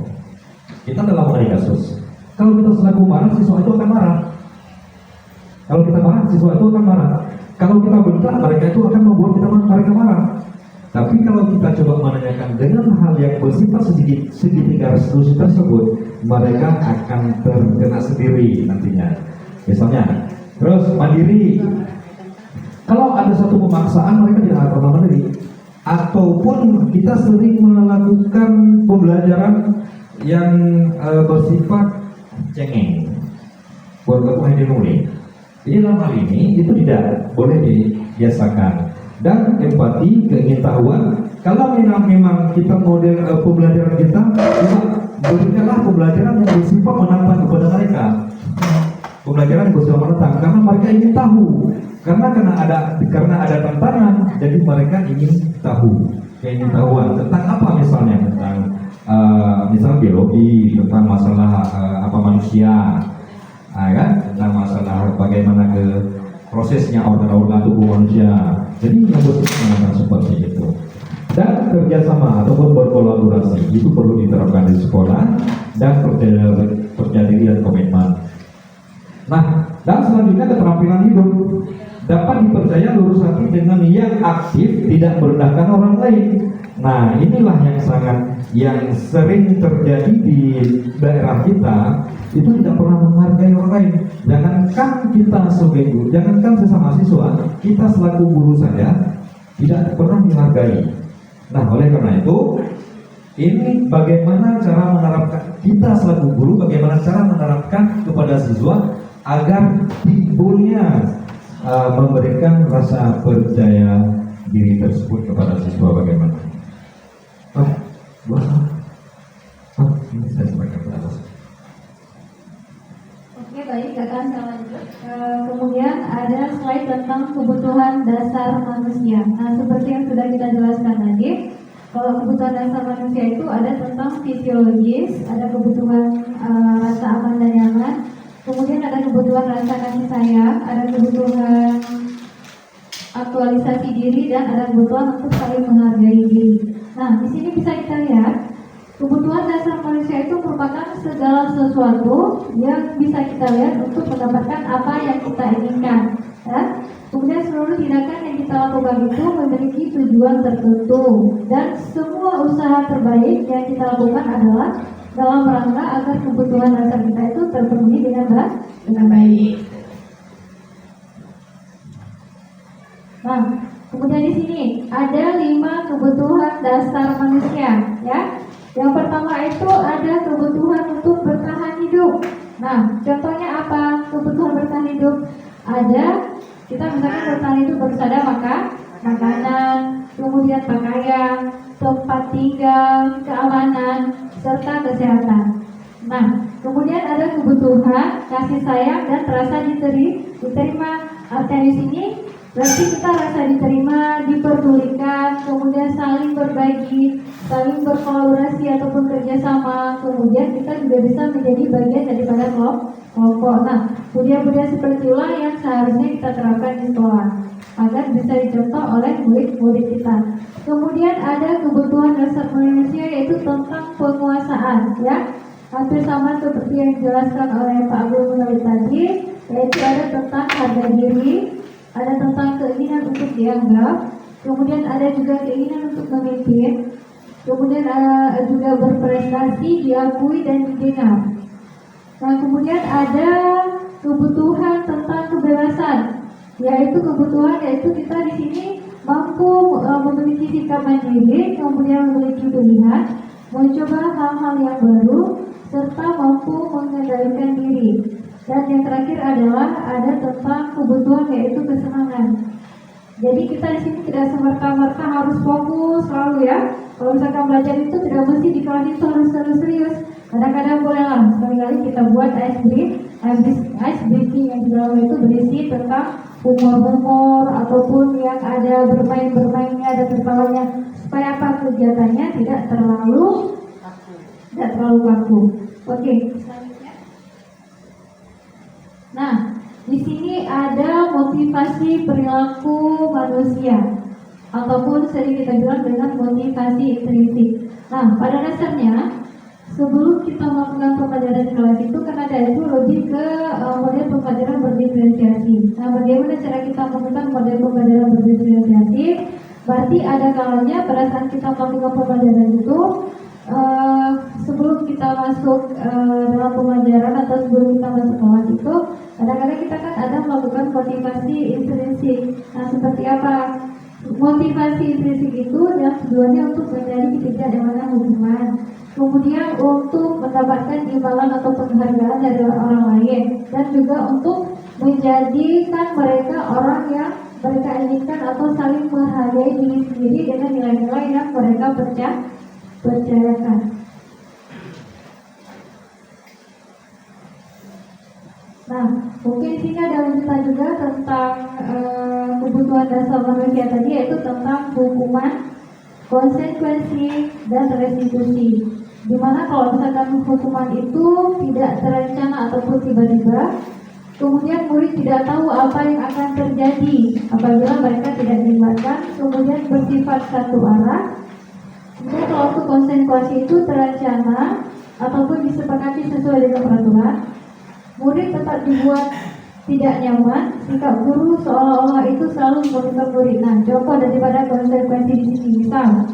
kita dalam mengenai kasus, kalau kita selaku marah, siswa itu akan marah. Kalau kita marah, siswa itu akan marah. Kalau kita bentak, mereka itu akan membuat mereka marah. Tapi kalau kita coba menanyakan dengan hal yang bersifat segitiga resolusi tersebut, mereka akan terkena sendiri nantinya. Misalnya, terus mandiri. Kalau ada satu pemaksaan, mereka tidak akan pernah mandiri. Ataupun kita sering melakukan pembelajaran yang bersifat cengeng, buat kamu hanya nulis. Jadi dalam hal ini itu tidak boleh dibiasakan. Dan empati, keingintahuan. Kalau memang kita model pembelajaran kita, berikanlah pembelajaran yang bersifat menantang kepada mereka. Pembelajaran yang bersifat menantang karena mereka ingin tahu. Karena ada tantangan, jadi mereka ingin tahu. Keingintahuan tentang apa misalnya, tentang misalnya biologi, tentang masalah apa manusia, kan? Tentang masalah bagaimana prosesnya organ-organ tubuh manusia. Jadi yang bersifat seperti itu. Dan kerjasama ataupun berkolaborasi itu perlu diterapkan di sekolah, dan percaya diri dan komitmen. Nah, dan selanjutnya keterampilan hidup. Dapat dipercaya lurus hati dengan yang aktif, tidak merendahkan orang lain. Nah, inilah yang sering terjadi di daerah kita, itu tidak pernah menghargai orang lain. Jangankan kita sebagai guru, jangankan sesama siswa, kita selaku guru saja tidak pernah dihargai. Nah, oleh karena itu, ini bagaimana cara menerapkan, kita selaku guru bagaimana cara menerapkan kepada siswa agar timbulnya memberikan rasa percaya diri tersebut kepada siswa. Bagaimana? Ini saya sampaikan ke atas. Oke, baik, akan saya lanjut. Kemudian ada slide tentang kebutuhan dasar manusia. Nah, seperti yang sudah kita jelaskan tadi, kalau kebutuhan dasar manusia itu ada tentang fisiologis, ada kebutuhan rasa aman dan nyaman, kemudian ada kebutuhan rasa kasih sayang, ada kebutuhan aktualisasi diri, dan ada kebutuhan untuk saling menghargai diri. Nah, di sini bisa kita lihat kebutuhan dasar manusia manusia itu merupakan segala sesuatu yang bisa kita lihat untuk mendapatkan apa yang kita inginkan. Ya. Kemudian seluruh tindakan yang kita lakukan itu memiliki tujuan tertentu dan semua usaha terbaik yang kita lakukan adalah dalam rangka agar kebutuhan dasar kita itu terpenuhi dengan baik. Nah, kemudian di sini ada 5 kebutuhan dasar manusia, ya. Yang pertama itu ada kebutuhan untuk bertahan hidup. Nah, contohnya apa? Kebutuhan bertahan hidup ada, kita misalkan bertahan hidup harus ada makanan, kemudian pakaian, tempat tinggal, keamanan, serta kesehatan. Nah, kemudian ada kebutuhan kasih sayang dan rasa diterima. Artinya di sini berarti kita rasa diterima, diperdulikan, kemudian saling berbagi, saling berkolaborasi ataupun kerjasama. Kemudian kita juga bisa menjadi bagian daripada kelompok. Nah, budaya-budaya seperti itulah yang seharusnya kita terapkan di sekolah agar bisa dicontoh oleh murid-murid kita. Kemudian ada kebutuhan dasar manusia yaitu tentang penguasaan, ya. Hampir sama seperti yang dijelaskan oleh Pak Abdul Munawir tadi, yaitu ada tentang harga diri, ada tentang keinginan untuk dianggap, kemudian ada juga keinginan untuk memimpin, kemudian ada juga berprestasi, diakui dan didengar. Nah, kemudian ada kebutuhan tentang kebebasan, yaitu kita di sini mampu memiliki sikap mandiri, kemudian memiliki pilihan, mencoba hal-hal yang baru, serta mampu mengendalikan diri. Dan yang terakhir adalah ada tentang kebutuhan yaitu kesenangan. Jadi kita di sini tidak semerta-merta harus fokus selalu, ya. Kalau misalkan belajar itu tidak mesti di kelas itu harus serius. Kadang-kadang bolehlah sekali-kali kita buat ice breaking yang di dalam itu berisi tentang humor-humor ataupun yang ada bermain-bermainnya, ada tertawanya, supaya apa kegiatannya tidak terlalu kaku. Oke, selanjutnya. Nah, di sini ada motivasi perilaku manusia ataupun sering kita bilang dengan motivasi intrinsik. Nah, pada dasarnya sebelum kita melakukan pembelajaran kelas itu kan ada itu lebih ke model pembelajaran berdiferensiasi. Nah, bagaimana cara kita melakukan model pembelajaran berdiferensiasi? Berarti ada kalanya pada saat kita melakukan pembelajaran itu sebelum kita masuk dalam pembelajaran atau sebelum kita masuk kelas itu kadang-kadang kita kan ada melakukan motivasi intrinsik. Nah, seperti apa? Motivasi intrinsik itu yang tujuannya untuk menjadi ketiga yang mana hubungan, kemudian untuk mendapatkan imbalan atau penghargaan dari orang lain, dan juga untuk menjadikan mereka orang yang mereka inginkan atau saling menghargai diri sendiri dengan nilai-nilai yang mereka percayakan. Nah, mungkin di sini ada lanjutan juga tentang kebutuhan dasar manusia tadi, yaitu tentang hukuman, konsekuensi, dan restitusi. Dimana kalau misalkan hukuman itu tidak terencana ataupun tiba-tiba, kemudian murid tidak tahu apa yang akan terjadi apabila mereka tidak dilibatkan, kemudian bersifat satu arah. Kemudian kalau untuk konsekuensi itu terencana ataupun disepakati sesuai dengan peraturan, murid tetap dibuat tidak nyaman, sikap guru seolah-olah itu selalu memonitor murid. Nah, contoh daripada konsekuensi di sini, misal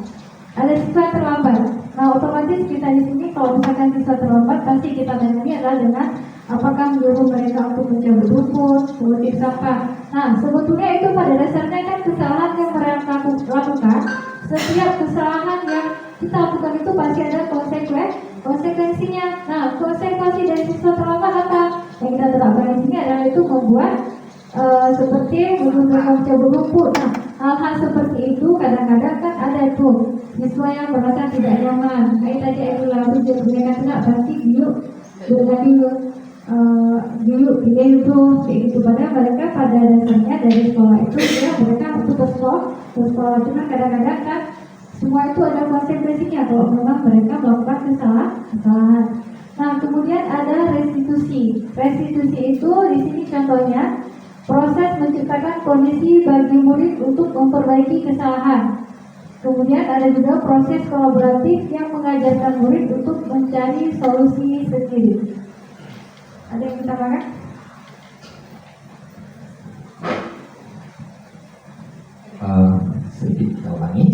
ada siswa terlambat. Nah, otomatis kita di sini kalau misalkan siswa terlambat, pasti kita tangani adalah dengan apakah menyuruh mereka untuk mencabut rumput, mengutip sampah. Nah, sebetulnya itu pada dasarnya kan kesalahan yang mereka lakukan. Setiap kesalahan yang kita lakukan itu pasti ada konsekuensinya. Nah, konsekuensi dari siswa terlambat apa? Yang kita terapkan di sini adalah itu membuat seperti menggunakan mencabut rumput. Nah, hal-hal seperti itu kadang-kadang kan ada tuh siswa yang merasa tidak nyaman. Kayak tadi aku lalu mereka tidak pasti giuk itu kayak gitu. Padahal mereka pada dasarnya dari sekolah itu mereka untuk bersekolah. Cuma kadang-kadang kan semua itu ada konsekuensinya kalau memang mereka melakukan kesalahan. Nah, kemudian ada restitusi. Restitusi itu di sini contohnya proses menciptakan kondisi bagi murid untuk memperbaiki kesalahan. Kemudian ada juga proses kolaboratif yang mengajarkan murid untuk mencari solusi sendiri. Ada yang ditambahkan? Sedikit kita ulangi,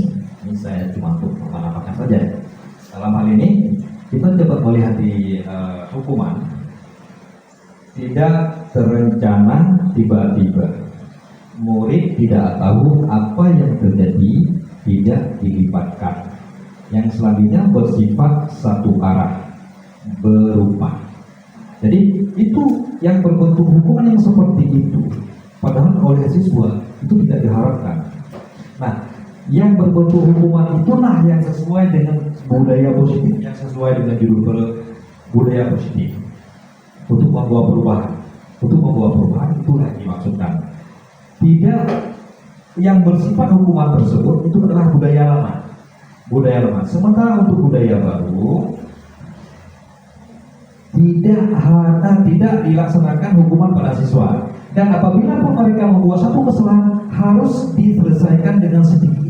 ini saya cuma untuk menambahkan saja. Dalam hal ini kita coba melihat di hukuman tidak terencana tiba-tiba. Murid tidak tahu apa yang terjadi, tidak dilibatkan. Yang selanjutnya bersifat satu arah, berubah. Jadi itu yang berbentuk hukuman yang seperti itu. Padahal oleh siswa itu tidak diharapkan. Nah, yang berbentuk hukuman itulah yang sesuai dengan budaya positif, yang sesuai dengan judul budaya positif. Untuk membawa perubahan. Untuk membawa perubahan itulah yang dimaksudkan. Tidak, yang bersifat hukuman tersebut itu adalah budaya lama. Budaya lama. Sementara untuk budaya baru tidak dilaksanakan hukuman pada siswa. Dan apabila pun mereka membuat satu kesalahan harus diselesaikan dengan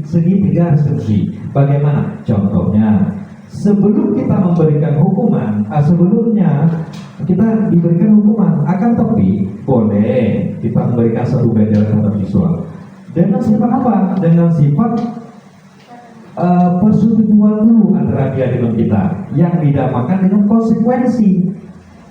segitiga instruksi. Bagaimana? Contohnya, sebelum kita memberikan hukuman, sebelumnya kita diberikan hukuman, akan tapi boleh kita memberikan satu ganjaran terhadap siswa. Dengan sifat apa? Dengan sifat persetujuan dulu antara dia dengan kita, yang dinamakan dengan konsekuensi.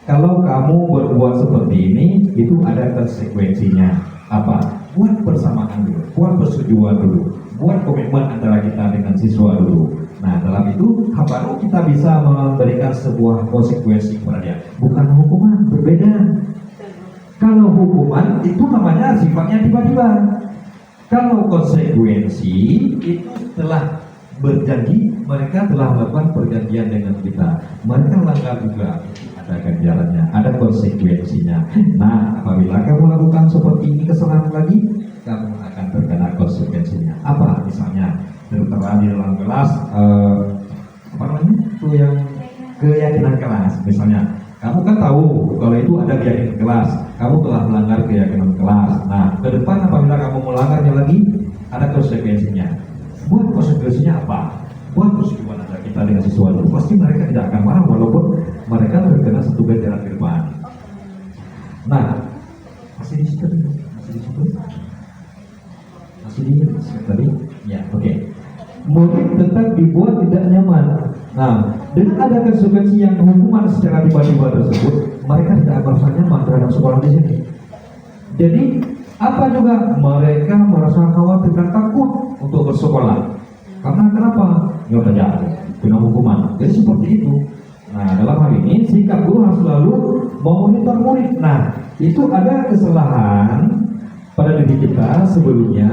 Kalau kamu berbuat seperti ini, itu ada konsekuensinya. Apa? Buat persamaan dulu, buat persetujuan dulu, buat komitmen antara kita dengan siswa dulu. Nah, dalam itu baru kita bisa memberikan sebuah konsekuensi kepada dia. Bukan hukuman, berbeda. Kalau hukuman itu namanya sifatnya tiba-tiba. Kalau konsekuensi itu telah berjanji, mereka telah melakukan perjanjian dengan kita. Mereka langgar juga, ada ganjarannya, ada konsekuensinya. Nah, apabila kamu lakukan seperti ini kesalahan lagi, kamu akan terkena konsekuensinya. Apa? Misalnya tertera di dalam kelas, apa namanya? Itu yang keyakinan kelas. Misalnya, kamu kan tahu kalau itu ada keyakinan kelas, kamu telah melanggar keyakinan kelas. Nah, ke depan apabila kamu melanggarnya lagi, ada konsekuensinya. Buat konsekuensinya apa? Buat persetujuan antara kita dengan siswa itu, pasti mereka tidak akan marah walaupun mereka terkena satu ganjaran ke depan. Nah, masih di situ, masih di tadi, ya, oke. Murid tetap dibuat tidak nyaman. Nah, dengan ada konsekuensi yang hukuman secara tiba-tiba tersebut, mereka tidak akan merasa nyaman terhadap sekolah di sini. Jadi apa juga mereka merasa khawatir dan takut untuk bersekolah. Karena kenapa? Ya udah jatuh, kena hukuman. Jadi seperti itu. Nah, dalam hal ini sikap guru harus selalu memonitor murid. Nah, itu ada kesalahan pada diri kita sebelumnya,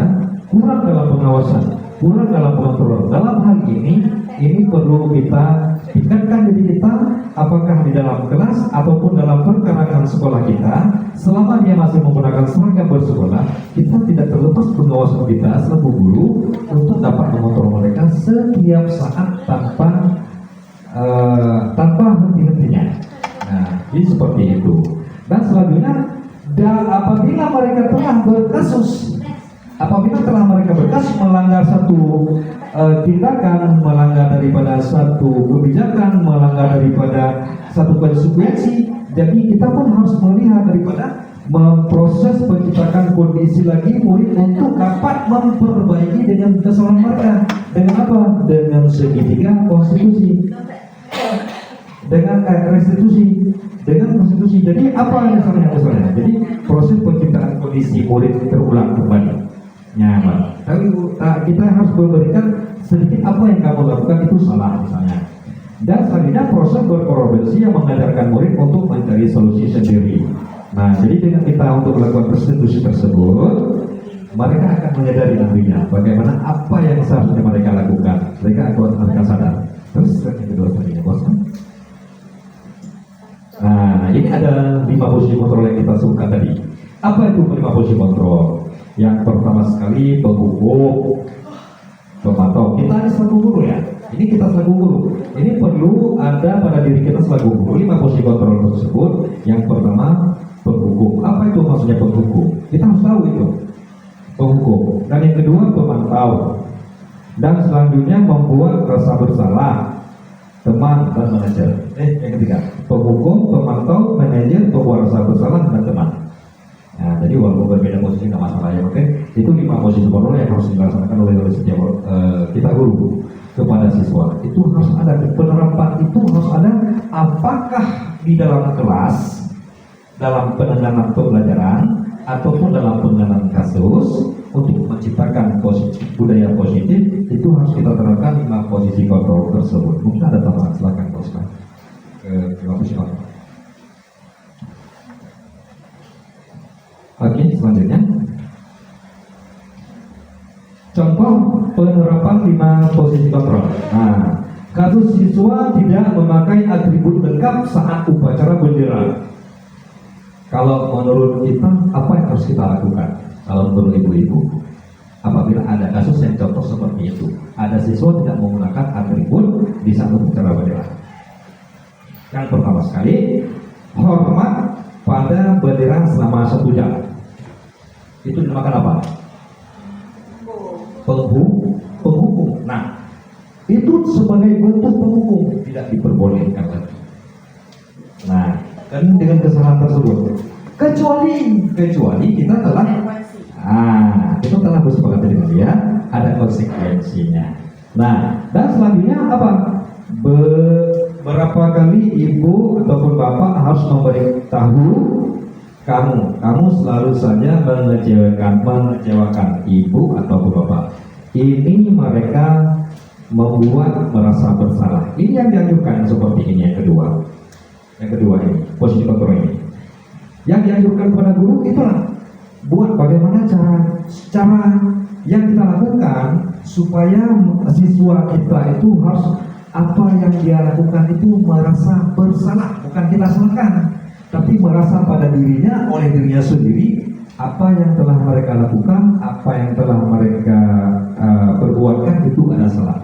kurang dalam pengawasan, kurang dalam pengontrolan. Dalam hal ini perlu kita tingkatkan diri kita, apakah di dalam kelas ataupun dalam perkarangan sekolah kita. Selama dia masih menggunakan seragam bersekolah, kita tidak terlepas pengawasan kita selaku guru untuk dapat mengontrol mereka setiap saat tanpa henti-hentinya. Nah, jadi seperti itu. Dan selanjutnya, apabila mereka telah berkasus melanggar satu tindakan, melanggar daripada satu kebijakan, melanggar daripada satu konsekuensi, jadi kita pun harus melihat daripada memproses penciptakan kondisi lagi murid untuk dapat memperbaiki dengan kesalahan mereka. Dengan apa? Dengan segitiga konstitusi, dengan restitusi, dengan konstitusi. Jadi apa misalnya? Jadi proses penciptaan kondisi murid terulang kembali nyaman. Tapi kita harus memberikan sedikit apa yang kamu lakukan itu salah misalnya. Dan selanjutnya proses berkolaborasi yang mengajarkan murid untuk mencari solusi sendiri. Nah, jadi dengan kita untuk melakukan restitusi tersebut, mereka akan menyadari nantinya bagaimana apa yang seharusnya mereka lakukan. Mereka akan sadar. Terus yang kedua tadi, bos. Nah, ini ada 5 posisi kontrol yang kita sebutkan tadi. Apa itu 5 posisi kontrol? Yang pertama sekali penghukum, pemantau. Kita ada selaku guru ya. Ini kita selaku guru. Ini perlu ada pada diri kita selaku guru 5 posisi kontrol tersebut. Yang pertama penghukum. Apa itu maksudnya penghukum? Kita harus tahu itu. Penghukum. Dan yang kedua pemantau. Dan selanjutnya membuat rasa bersalah teman dan manajer. Yang ketiga, penghukum, pemantau, manajer, pembuat rasa bersalah dan teman. Nah, jadi walaupun berbeda posisi nggak masalah ya, oke? Itu 5 posisi kontrol yang harus dilaksanakan oleh setiap kita guru kepada siswa. Itu harus ada penerapan, itu harus ada. Apakah di dalam kelas, dalam penanganan pembelajaran, ataupun dalam penanganan kasus, untuk menciptakan budaya positif, itu harus kita terapkan 5 posisi kontrol tersebut. Mungkin ada tambahan, silakan Pak Usman. Ke 5 posisi kontrol. Oke, selanjutnya. Contoh penerapan 5 posisi kontrol. Nah, kasus siswa tidak memakai atribut lengkap saat upacara bendera. Kalau menurut kita, apa yang harus kita lakukan? Kalau menurut ibu-ibu, apabila ada kasus yang contoh seperti itu, ada siswa tidak menggunakan atribut di saat upacara bendera. Yang pertama sekali, hormat pada bendera selama 1 jam. Itu dinamakan apa? Penghukum. Nah, itu sebagai bentuk penghukum, tidak diperbolehkan lagi. Nah, kan dengan kesalahan tersebut, kecuali kita telah itu telah bersepakat dengan dia, ada konsekuensinya. Nah, dan selanjutnya apa? Berapa kali ibu ataupun bapak harus memberitahu kamu selalu saja mengecewakan ibu ataupun bapak. Ini mereka membuat merasa bersalah. Ini yang dianjurkan seperti ini. Yang kedua ini, posisi kontrol ini. Yang dianjurkan kepada guru itulah buat bagaimana cara yang kita lakukan supaya siswa kita itu harus apa yang dia lakukan itu merasa bersalah, bukan kita salahkan, tapi merasa pada dirinya, oleh dirinya sendiri, apa yang telah mereka lakukan, apa yang telah mereka perbuatkan itu adalah salah.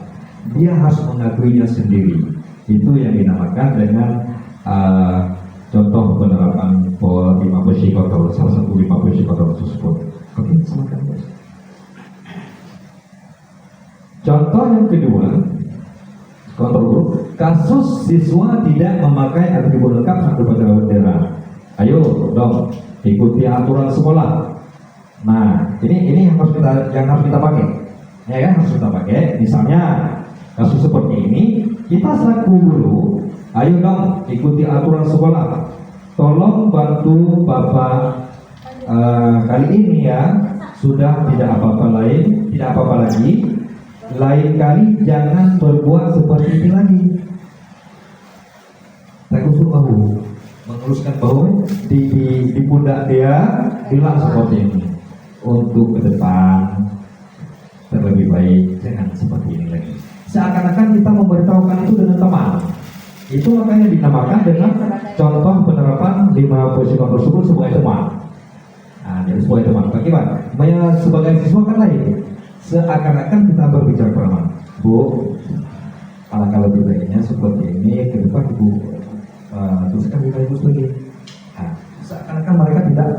Dia harus mengakuinya sendiri. Itu yang dinamakan dengan contoh penerapan 5 posisi kontrol, salah satu 5 posisi kontrol tersebut. Oke, silakan guys. Contoh yang kedua, kontrol kasus siswa tidak memakai atribut lengkap saat upacara bendera. Ayo dong, ikuti aturan sekolah. Nah, ini yang harus kita pakai, ya kan, harus kita pakai. Misalnya kasus seperti ini, kita selaku guru, ayo dong ikuti aturan sekolah. Tolong bantu bapak kali ini ya, sudah tidak apa-apa lagi. Lain kali jangan berbuat seperti ini lagi. Saya kusuk bahu, menguruskan bahu di pundak dia, bilang seperti ini. Untuk ke depan terlebih baik jangan seperti ini lagi. Seakan-akan kita memberitahukan itu dengan teman. Itu makanya dinamakan dengan contoh penerapan 5 posisi kontrol tersebut sebagai teman. Nah, jadi sebagai teman. Bagaimana? Sebagai siswa kan lain. Seakan-akan kita berbicara teman. Bu, alangkah lebih baiknya seperti ini ke depan ibu teruskan kita ibu lagi. Nah, seakan-akan mereka tidak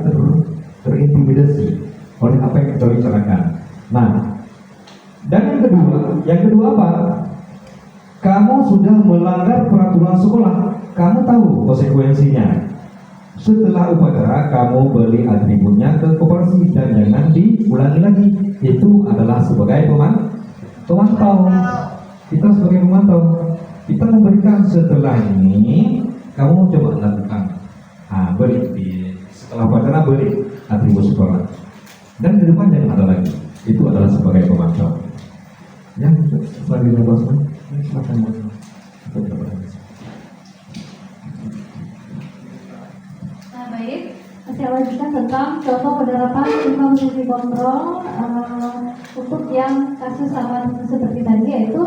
terintimidasi oleh apa yang kita bicarakan. Nah, dan yang kedua apa? Kamu sudah melanggar peraturan sekolah. Kamu tahu konsekuensinya. Setelah upacara, kamu beli atributnya ke koperasi dan jangan diulangi lagi. Itu adalah sebagai pemantau. Kita sebagai pemantau, kita memberikan setelah ini, kamu coba lakukan. Beli setelah upacara beli atribut sekolah. Dan ke depan jangan ada lagi. Itu adalah sebagai pemantau. Yang selanjutnya bosman, silakan bosman. Nah, baik, saya lanjutkan tentang contoh penerapan 5 posisi kontrol untuk yang kasus sama seperti tadi, yaitu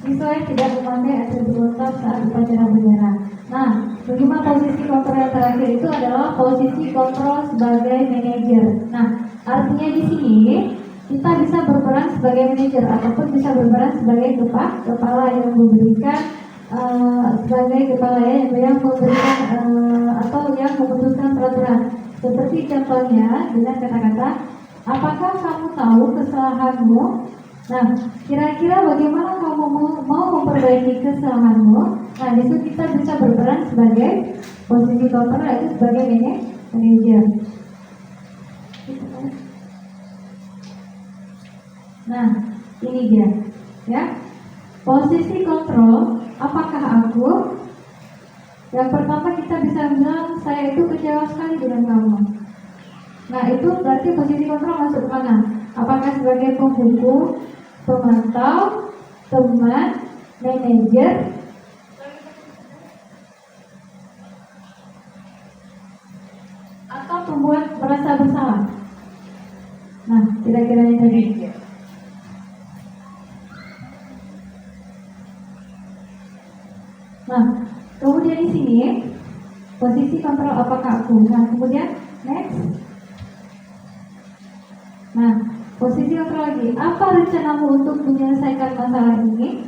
siswa yang tidak memakai atribut lengkap saat upacara bendera. Nah, 5 posisi kontrol yang terakhir itu adalah posisi kontrol sebagai manajer. Nah, artinya di sini kita bisa berperan sebagai manajer ataupun bisa berperan sebagai kepala yang memberikan sebagai kepala yang memberikan atau yang memutuskan peraturan. Seperti contohnya dengan kata-kata, apakah kamu tahu kesalahanmu Nah, kira-kira bagaimana kamu mau memperbaiki kesalahanmu? Nah, di situ kita bisa berperan sebagai posisi kontrol, yaitu sebagai manajer. Nah, ini dia, ya. Posisi kontrol, apakah aku? Yang pertama kita bisa bilang saya itu kecewa sekali dengan kamu. Nah, itu berarti posisi kontrol masuk mana? Apakah sebagai penghukum, pemantau, teman, manajer, atau pembuat merasa bersalah? Nah, kira-kira yang tadi. Nah, kemudian di sini posisi kontrol apakah aku? Nah, kemudian next. Nah, posisi kontrol lagi. Apa rencanamu untuk menyelesaikan masalah ini?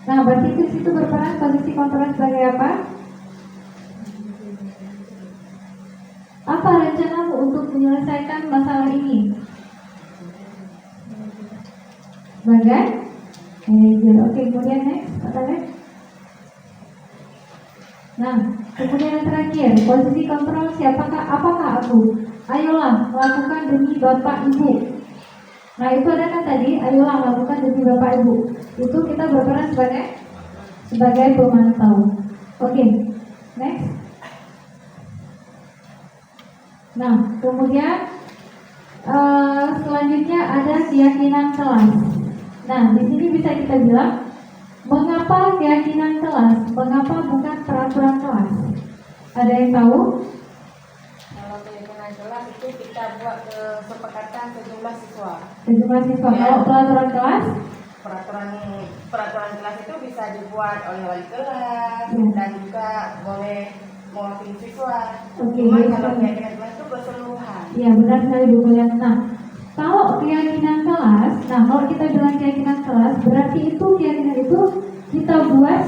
Nah, berarti di situ berperan posisi kontrol sebagai apa? Apa rencanamu untuk menyelesaikan masalah ini? Sebagai manajer. Oke, kemudian next. Apa next? Nah, kemudian yang terakhir, posisi kontrol siapakah? Apakah aku? Ayolah lakukan demi Bapak Ibu. Nah, itu ada kan tadi, ayolah lakukan demi Bapak Ibu. Itu kita berperan sebagai pemantau. Oke, next. Nah, kemudian selanjutnya ada keyakinan kelas. Nah, di sini bisa kita bilang, mengapa keyakinan kelas? Mengapa bukan peraturan kelas? Ada yang tahu? Kalau keyakinan kelas itu kita buat kesepakatan sejumlah siswa. Sejumlah siswa. Ya. Kalau peraturan kelas? Peraturan kelas itu bisa dibuat oleh wali kelas dan juga boleh mewakili siswa. Oke, Cuma baik. kalau keyakinan kelas itu keseluruhan. Iya, benar sekali Bu Kuliah. Nah, kalau keyakinan kelas, nah kalau kita bilang keyakinan kelas, berarti itu keyakinan itu kita buat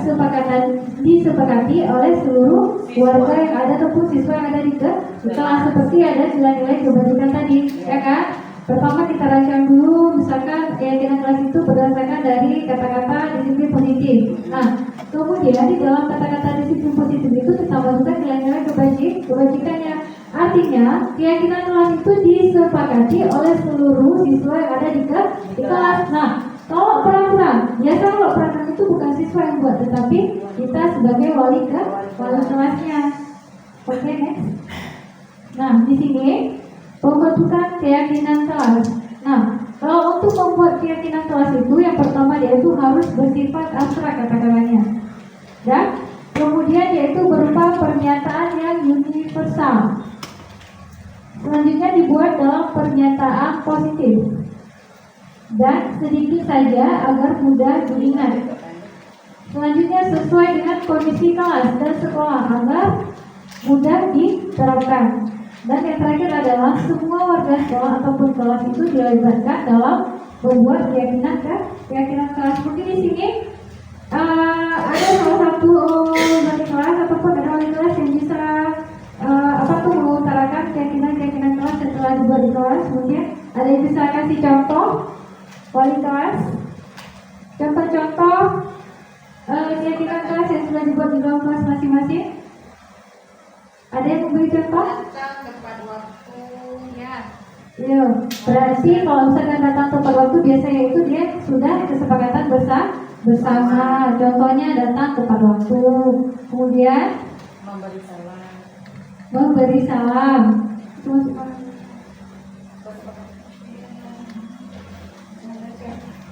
disepakati oleh seluruh warga yang ada ataupun siswa yang ada di kelas, seperti ada nilai-nilai kebajikan tadi, ya kan? Pertama kita rancang dulu, misalkan keyakinan kelas itu berdasarkan dari kata-kata disiplin positif. Nah, kemudian di dalam kata-kata disiplin positif itu kita masukkan nilai-nilai kebajikannya. Artinya, keyakinan kelas itu disepakati oleh seluruh siswa yang ada di kelas. Nah, kalau peraturan, biasa kalau peraturan itu bukan siswa yang buat, tetapi kita sebagai wali kelasnya. Oke, next. Nah, di sini pembentukan keyakinan kelas. Nah, kalau untuk membuat keyakinan kelas itu, yang pertama dia itu harus bersifat abstrak kata-katanya, dan kemudian yaitu berupa pernyataan yang universal. Selanjutnya dibuat dalam pernyataan positif dan sedikit saja agar mudah diingat. Selanjutnya sesuai dengan kondisi kelas dan sekolah agar mudah diterapkan. Dan yang terakhir adalah semua warga sekolah ataupun kelas itu dilibatkan dalam membuat keyakinan kelas. Mungkin di sini ada salah satu wali kelas ataupun ada wali kelas yang bisa mengutarakan keyakinan kelas setelah dibuat di kelas. Mungkin ada yang bisa kasih contoh wali kelas, contoh-contoh keyakinan kelas yang sudah dibuat di dalam kelas masing-masing. Ada yang memberi contoh? Datang tepat waktu, ya. Iya, berarti kalau misalkan datang tepat waktu biasanya itu dia sudah kesepakatan bersama. Contohnya datang tepat waktu, kemudian memberi salam.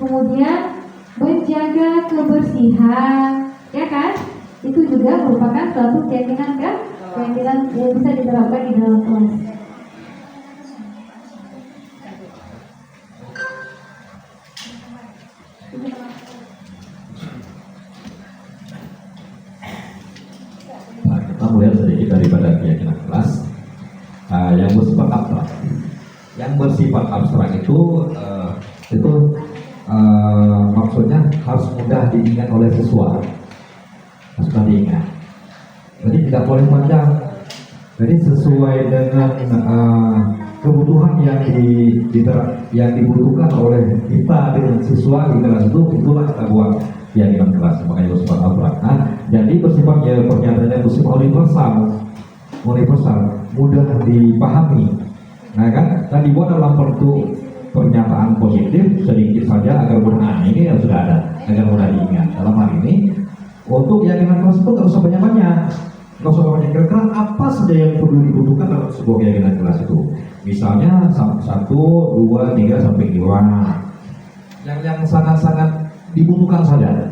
Kemudian menjaga kebersihan, ya kan? Itu juga merupakan suatu keyakinan kan? Keyakinan yang bisa diterapkan di dalam kelas. Nah, kita melihat sedikit daripada keyakinan kelas. Yang bersifat abstrak. Yang bersifat abstrak itu maksudnya harus mudah diingat oleh siswa. Harus mudah diingat. Jadi tidak boleh panjang. Jadi sesuai dengan kebutuhan yang dibutuhkan oleh kita dengan siswa di kelas itulah kita buat keyakinan kelas, makanya bersifat abstrak. Nah, jadi bersifatnya pernyataannya bersifat universal, mudah dipahami. Nah kan, dan dibuat dalam bentuk pernyataan positif sedikit saja agar mudah, ini yang sudah ada, agar mudah diingat. Dalam hal ini, untuk keyakinan kelas itu nggak usah banyak-banyak. Kira-kira apa saja yang perlu dibutuhkan dalam sebuah keyakinan kelas itu? Misalnya 1, 2, 3 sampai 5. Yang sangat-sangat dibutuhkan saja.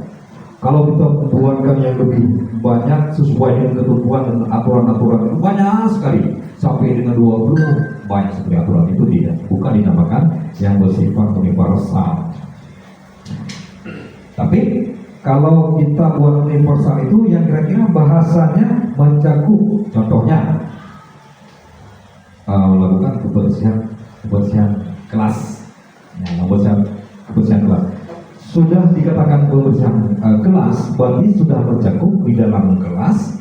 Kalau kita membuatkan yang lebih banyak sesuai dengan ketentuan dan aturan-aturan itu banyak sekali sampai dengan 20 banyak sekali aturan itu tidak, bukan dinamakan yang bersifat universal. Tapi kalau kita buat universal itu yang kira-kira bahasanya mencakup, contohnya melakukan kebersihan kelas, kebersihan kelas. Sudah dikatakan kebersihan kelas, berarti sudah mencakup di dalam kelas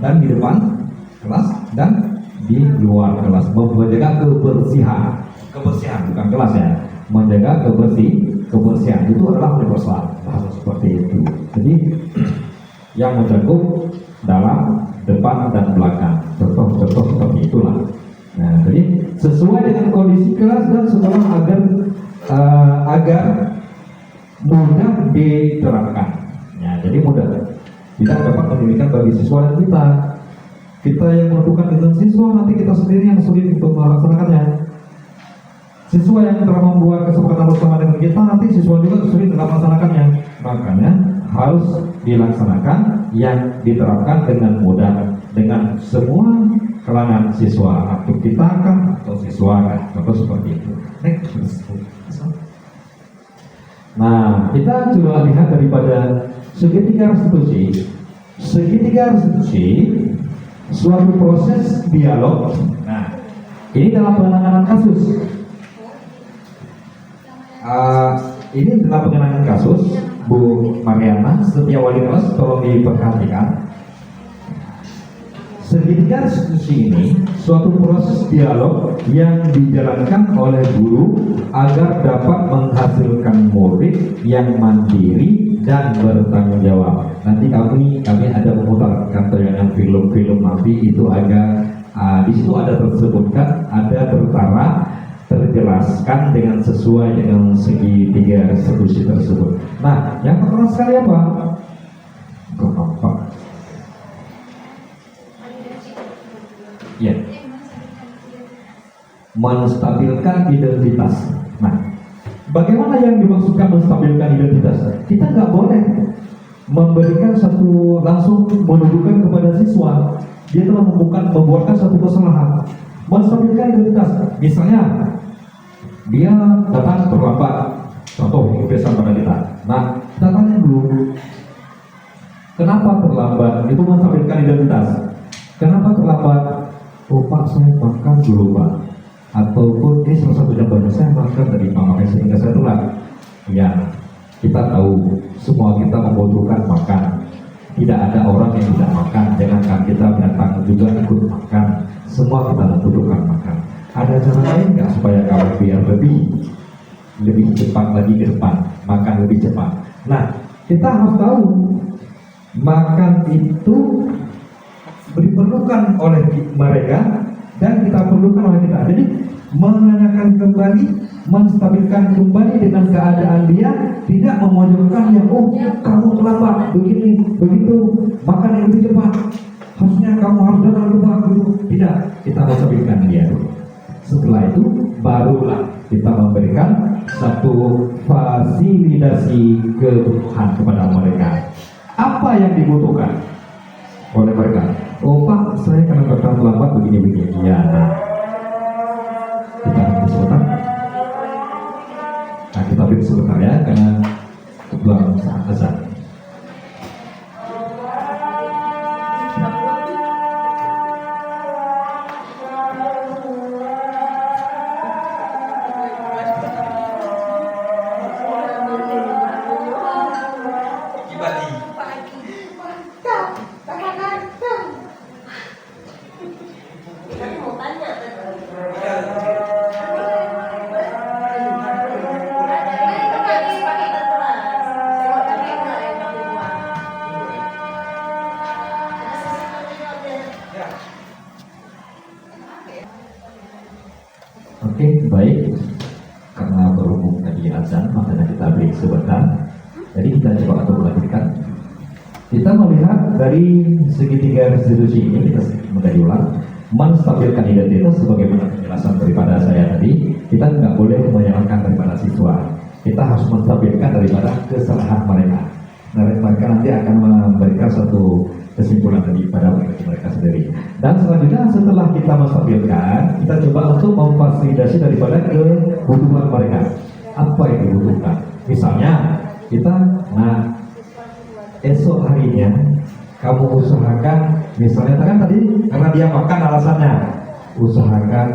dan di depan kelas dan di luar kelas. Menjaga kebersihan bukan kelas ya, menjaga kebersihan itu adalah universal, bahasa seperti itu. Jadi yang mencakup dalam, depan dan belakang, contoh seperti itulah. Nah, jadi sesuai dengan kondisi kelas dan sekolah agar mudah diterapkan. Ya, jadi mudah. Tidak dapat menjadikan bagi siswa dan kita yang menentukan dengan siswa, nanti kita sendiri yang sulit untuk melaksanakannya. Siswa yang telah membuat kesepakatan bersama dengan kita, nanti siswa juga sulit dalam melaksanakannya. Makanya harus dilaksanakan yang diterapkan dengan mudah dengan semua kalangan siswa, atau kita kan atau siswa kan, atau seperti itu. Nah, kita coba lihat daripada segitiga restitusi. Segitiga restitusi suatu proses dialog. Nah, ini dalam penanganan kasus. Ini dalam penanganan kasus, Bu Mariana, setiap wali kelas tolong diperhatikan. Segitiga restitusi ini suatu proses dialog yang dijalankan oleh guru agar dapat menghasilkan murid yang mandiri dan bertanggung jawab. Nanti kami ada memutarkan tayangan film-film nanti itu agak di situ ada tersebutkan, ada terjelaskan dengan sesuai dengan segitiga restitusi tersebut. Nah, yang pertama sekali apa? Ya, menstabilkan identitas. Nah, bagaimana yang dimaksudkan menstabilkan identitas? Kita nggak boleh memberikan satu langsung menunjukkan kepada siswa dia telah membuatkan satu kesalahan. Menstabilkan identitas, misalnya dia datang terlambat, contoh kebiasaan pada kita. Nah, kita tanya dulu, kenapa terlambat? Itu menstabilkan identitas. Kenapa terlambat? Oh Pak, saya makan dulu Pak. Ataupun ini salah satu jawabannya, saya makan tadi Pak, makanya sehingga saya telat. Ya, kita tahu semua kita membutuhkan makan. Tidak ada orang yang tidak makan. Jangankan kita binatang juga ikut makan. Semua kita membutuhkan makan. Ada cara lain nggak supaya kamu biar lebih cepat lagi ke depan, makan lebih cepat? Nah, kita harus tahu makan itu diperlukan oleh mereka dan kita perlukan oleh kita. Jadi menanyakan kembali, menstabilkan kembali dengan keadaan dia, tidak memojokkan yang kamu terlambat begini begitu, makan yang lebih cepat, harusnya kamu harus datang lebih begitu. Tidak, kita menstabilkan dia dulu. Setelah itu barulah kita memberikan satu fasilitasi kebutuhan kepada mereka. Apa yang dibutuhkan oleh mereka? Oh Pak, saya karena datang terlambat begini-begini. Ya, nah, kita ambil sebentar. Nah, kita ambil sebentar ya, karena belum saat azan. Mau tanya Oke, baik. Karena berhubung tadi azan, makanya kita break sebentar. Jadi kita coba untuk melanjutkan. Kita melihat dari segitiga restitusi ini, kita mengkaji ulang, menstabilkan identitas sebagaimana penjelasan daripada saya tadi. Kita nggak boleh menyalahkan daripada siswa. Kita harus menstabilkan daripada kesalahan mereka. Nah, mereka nanti akan memberikan suatu kesimpulan tadi pada mereka sendiri. Dan selanjutnya setelah kita menstabilkan, kita coba untuk memfasilitasi daripada kebutuhan mereka. Apa yang dibutuhkan? Misalnya kita, esok harinya kamu usahakan, misalnya kan tadi karena dia makan alasannya, usahakan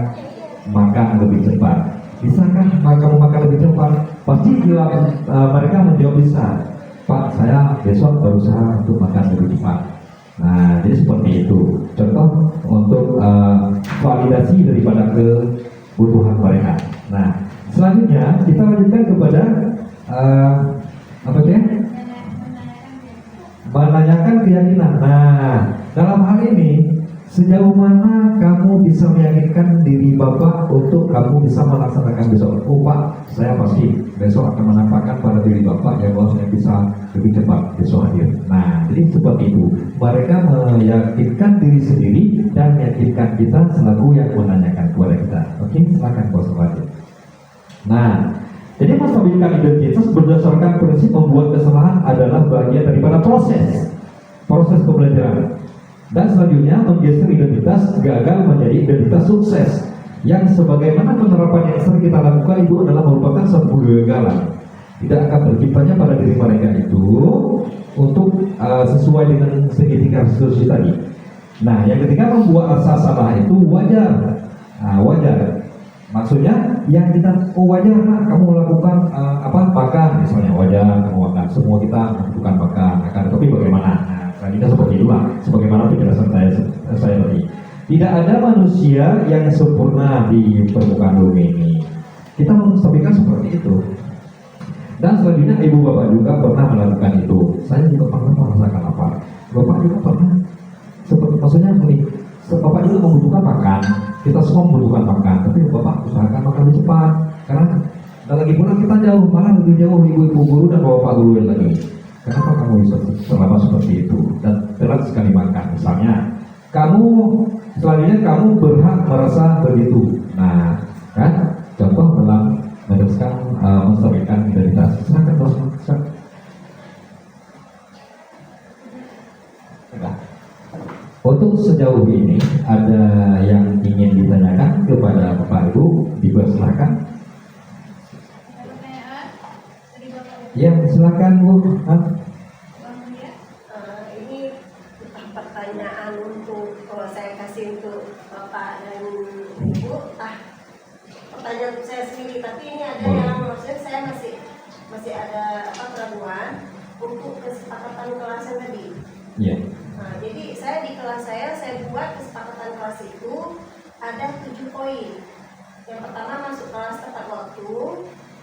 makan lebih cepat. Bisakah kamu makan lebih cepat? Pasti mereka menjawab bisa. Pak, saya besok berusaha untuk makan lebih cepat. Nah, jadi seperti itu. Contoh untuk validasi daripada kebutuhan mereka. Nah, selanjutnya kita lanjutkan kepada apa itu ya? Menanyakan keyakinan. Nah, dalam hal ini sejauh mana kamu bisa meyakinkan diri Bapak untuk kamu bisa melaksanakan besok? Oh Pak, saya pasti besok akan menampakkan pada diri Bapak yang bahwa saya bisa lebih cepat besok hadir. Nah, jadi seperti itu. Mereka meyakinkan diri sendiri dan meyakinkan kita selaku yang menanyakan kepada kita. Oke, silakan Bos Fadil. Nah, jadi menstabilkan identitas berdasarkan prinsip membuat kesalahan adalah bagian daripada proses pembelajaran. Dan selanjutnya menggeser identitas gagal menjadi identitas sukses, yang sebagaimana penerapan yang sering kita lakukan itu adalah merupakan sebuah kegagalan. Tidak akan terciptanya pada diri mereka itu untuk sesuai dengan segitiga restitusi tadi. Nah, yang ketiga membuat rasa salah itu wajar. Wajar. Maksudnya yang kita wajar kamu melakukan makan misalnya, wajar kamu makan. Semua kita membutuhkan makan, tapi bagaimana? Kita seperti itulah, sebagaimana penjelasan saya tadi. Tidak ada manusia yang sempurna di permukaan bumi ini. Kita menstabilkan seperti itu. Dan selanjutnya ibu bapak juga pernah melakukan itu. Saya juga pernah merasakan lapar. Bapak juga pernah. Seperti maksudnya begini, bapak juga membutuhkan makan. Kita semua membutuhkan makan, tapi bapak usahakan makan lebih cepat. Karena dan lagi pula kita jauh, malah lebih jauh ibu-ibu guru dan bapak guru yang lagi. Kenapa kamu bisa selama seperti itu dan telat sekali makan? Misalnya, selanjutnya kamu berhak merasa begitu. Nah, kan? Contoh dalam menstabilkan identitas. Silakan Bos. Untuk sejauh ini ada yang ingin ditanyakan kepada Bapak Ibu, dipersilakan. Ya, silakan Bu. Ini pertanyaan untuk kalau saya kasih untuk Bapak dan Ibu. Pertanyaan untuk saya sendiri, tapi ini ada yang maksudnya saya masih ada keraguan untuk kesepakatan kelas yang tadi. Iya. Nah, jadi saya di kelas saya buat kesepakatan kelas itu ada 7 poin. Yang pertama masuk kelas tepat waktu.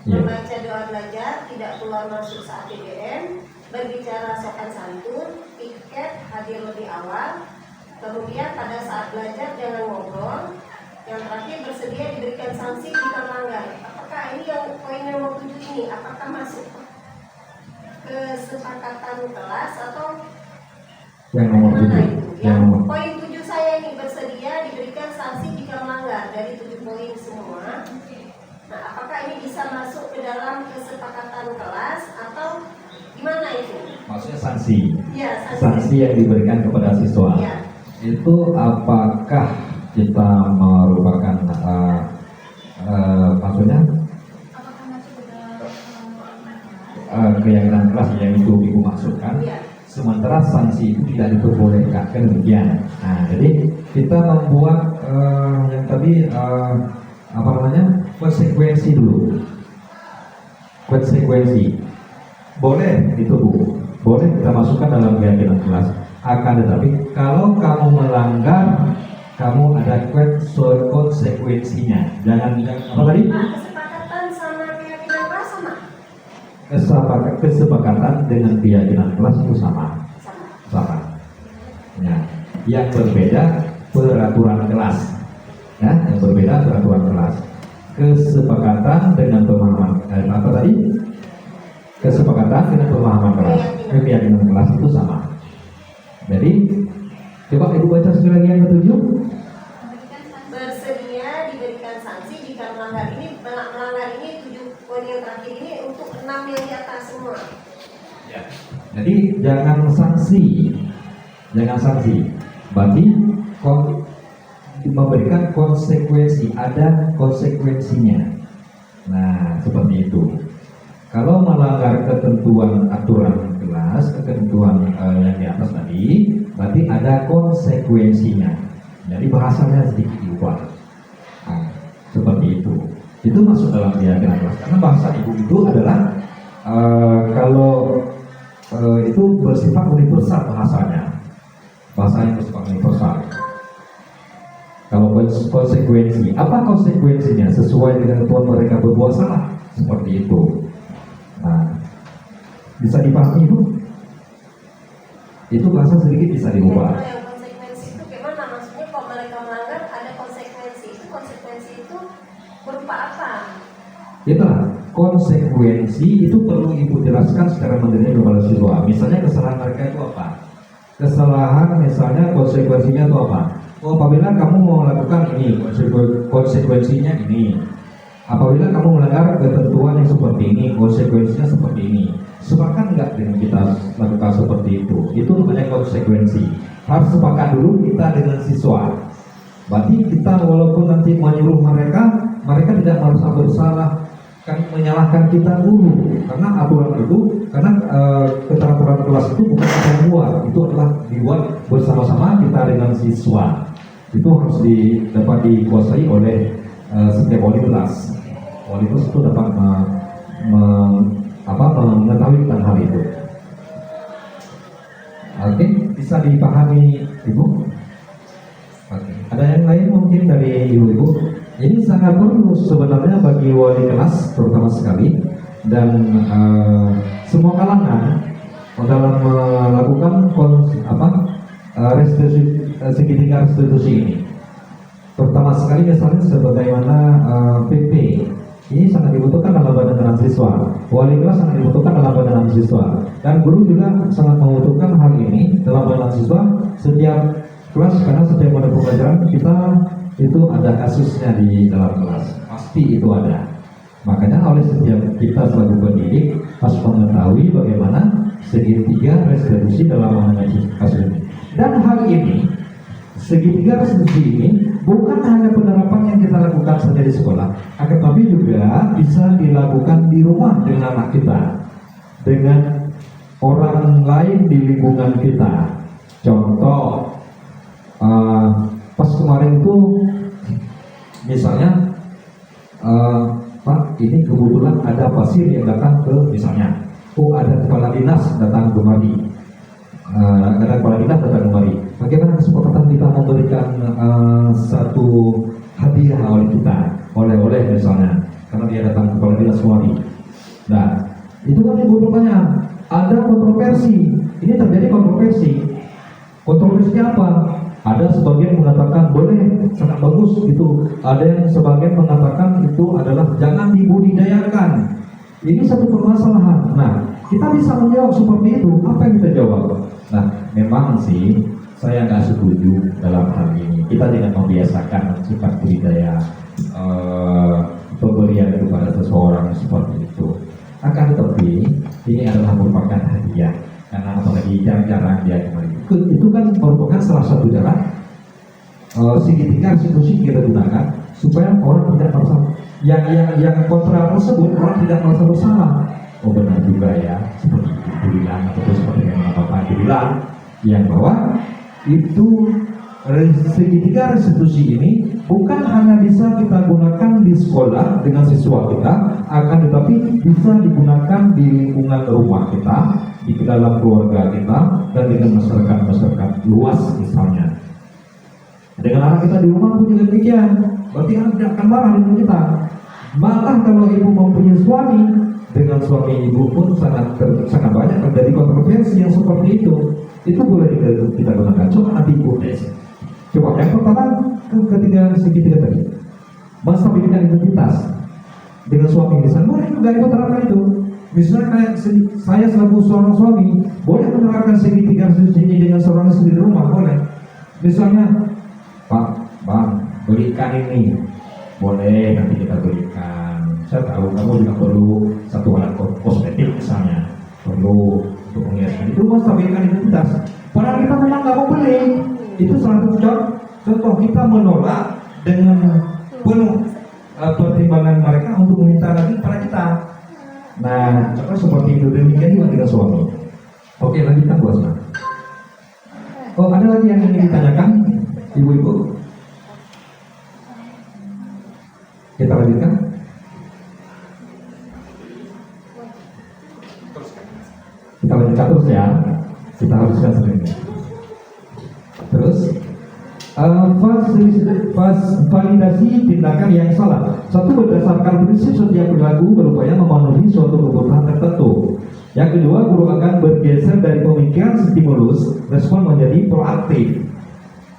Membaca doa belajar, tidak keluar masuk saat PDM, berbicara sopan santun, tiket hadir lebih awal, kemudian pada saat belajar jangan ngobrol, yang terakhir bersedia diberikan sanksi jika melanggar. Apakah ini yang poin nomor 7 ini, apakah masuk kesepakatan kelas atau yang nomor 7? Yang poin 7 saya ini bersedia diberikan sanksi jika melanggar dari 7 poin semua. Nah, apakah ini bisa masuk ke dalam kesepakatan kelas atau gimana itu? Maksudnya sanksi. Ya, sanksi yang diberikan kepada siswa. Ya. Itu apakah kita merupakan maksudnya Apakah masuk ke dalam keyakinan kelas yang itu Ibu maksudkan? Ya. Sementara sanksi itu tidak diperbolehkan, kan demikian. Nah, jadi kita membuat yang tadi konsekuensi dulu. Konsekuensi boleh itu Bu, boleh kita masukkan dalam keyakinan kelas. Akan tetapi kalau kamu melanggar, kamu ada konsekuensinya. Jangan apa tadi? Kesepakatan sama keyakinan kelas sama? Kesepakatan dengan keyakinan kelas itu sama. Ya. Yang berbeda peraturan kelas. Ya, yang berbeda peraturan kelas. kesepakatan dengan pemahaman apa tadi? Kesepakatan dengan pemahaman kelas, keyakinan kelas itu sama. Jadi coba ibu baca sekali lagi yang ketujuh. Bersedia diberikan sanksi jika melanggar ini 7 poin yang terakhir ini untuk 6 yang di atas semua. Ya. Jadi jangan sanksi, berarti memberikan konsekuensi, ada konsekuensinya. Nah seperti itu. Kalau melanggar ketentuan aturan kelas, ketentuan yang di atas tadi, berarti ada konsekuensinya. Jadi bahasanya sedikit diubah. Nah, seperti itu. Itu masuk dalam keyakinan kelas. Karena bahasa ibu itu adalah kalau itu bersifat universal bahasanya. Bahasanya bersifat universal. Kalau konsekuensi, apa konsekuensinya sesuai dengan ketentuan mereka berbuat salah? Seperti itu. Nah, bisa dipahami itu? Itu bahasa sedikit bisa diubah. Yang konsekuensi itu gimana? Maksudnya kalau mereka melanggar ada konsekuensi. Itu konsekuensi itu berupa apa? Itulah konsekuensi itu perlu ibu jelaskan secara mendalam kepada siswa. Misalnya kesalahan mereka itu apa? Kesalahan misalnya konsekuensinya itu apa? Oh, apabila kamu mau melakukan ini, konsekuensinya ini. Apabila kamu melanggar ketentuan yang seperti ini, konsekuensinya seperti ini. Sepakat nggak dengan kita lakukan seperti itu? Itu namanya konsekuensi. Harus sepakat dulu kita dengan siswa. Berarti kita walaupun nanti menyuruh mereka tidak merasa bersalah, kan menyalahkan kita dulu. Karena aturan itu, karena keteraturan kelas itu bukan kita buat, itu adalah dibuat bersama-sama kita dengan siswa. Itu harus dapat dikuasai oleh setiap wali kelas. Wali kelas itu dapat mengetahui tentang hal itu. Oke, bisa dipahami ibu? Oke. Ada yang lain mungkin dari ibu-ibu? Ini sangat perlu sebenarnya bagi wali kelas terutama sekali dan semua kalangan dalam melakukan segitiga restitusi ini. Terutama sekali misalnya sebagaimana PP ini sangat dibutuhkan dalam pandangan siswa, wali kelas sangat dibutuhkan dalam pandangan siswa, dan guru juga sangat membutuhkan hal ini dalam pandangan siswa setiap kelas, karena setiap mata pelajaran kita itu ada kasusnya di dalam kelas, pasti itu ada. Makanya oleh setiap kita selaku pendidik harus mengetahui bagaimana segitiga restitusi dalam mengenai kasus ini. Dan hal ini, segitiga restitusi ini bukan hanya penerapan yang kita lakukan saja di sekolah, akan tapi juga bisa dilakukan di rumah dengan anak kita, dengan orang lain di lingkungan kita. Contoh, pas kemarin itu, misalnya, Pak, ini kebetulan ada pasir yang datang ke, misalnya, ada kepala dinas datang kemari. Ada kepala dinas datang kemari. Bagaimana kesepakatan kita memberikan satu hadiah oleh kita, oleh misalnya, karena dia datang kepala dinas kemari. Nah, itu kan ibu pertanyaan. Ada kontroversi. Ini terjadi kontroversi. Kontroversinya apa? Ada sebagian mengatakan boleh, sangat bagus itu. Ada yang sebagian mengatakan itu adalah jangan dibudidayakan. Ini satu permasalahan. Nah, kita bisa menjawab seperti itu. Apa yang kita jawab? Nah, memang sih saya nggak setuju dalam hal ini. Kita tidak membiasakan sifat budidaya pemberian kepada seseorang seperti itu. Akan tetapi ini adalah merupakan hadiah. Karena apalagi jarang-jarang dia kembali. Itu kan merupakan salah satu cara segitiga restitusi kita gunakan supaya orang tidak merasa yang kontra tersebut orang tidak merasa bersalah. Oh benar juga ya, seperti itu bilang ataupun seperti yang Bapak bilang, yang bahwa itu segitiga restitusi ini bukan hanya bisa kita gunakan di sekolah dengan siswa kita, akan tetapi bisa digunakan di lingkungan rumah kita, di dalam keluarga kita, dan dengan masyarakat luas misalnya. Dengan anak kita di rumah pun juga demikian. Berarti anak tidak akan marah dengan kita. Malah kalau ibu mempunyai suami, dengan suami ibu pun sangat banyak terjadi kontroversi yang seperti itu. Itu boleh kita gunakan. Coba nanti ibu tes. Coba yang pertama ketiga segitiga tadi. menstabilkan identitas dengan suami misalnya, boleh juga kita terapkan itu. Misalnya kayak saya selaku seorang suami boleh menerapkan segitiga ini dengan seorang istri di rumah, boleh. Misalnya, Pak, Bang, belikan ini, boleh nanti kita belikan. Saya tahu kamu juga perlu satu alat kosmetik misalnya, perlu untuk menghiaskan itu, menstabilkan identitas. Padahal kita memang nggak mau beli. Itu salah satu contoh kita menolak dengan penuh pertimbangan mereka untuk meminta lagi kepada kita. Nah, contoh seperti itu, demikian juga dengan suami. Oke, lanjutkan Bu Asma. Oh, ada lagi yang ingin ditanyakan, ibu-ibu? Kita lanjutkan. Kita lanjutkan terus ya. Kita haruskan sering. Terus validasi tindakan yang salah. Satu, berdasarkan prinsip setiap perilaku berupaya memenuhi suatu kebutuhan tertentu. Yang kedua, guru akan bergeser dari pemikiran stimulus respon menjadi proaktif.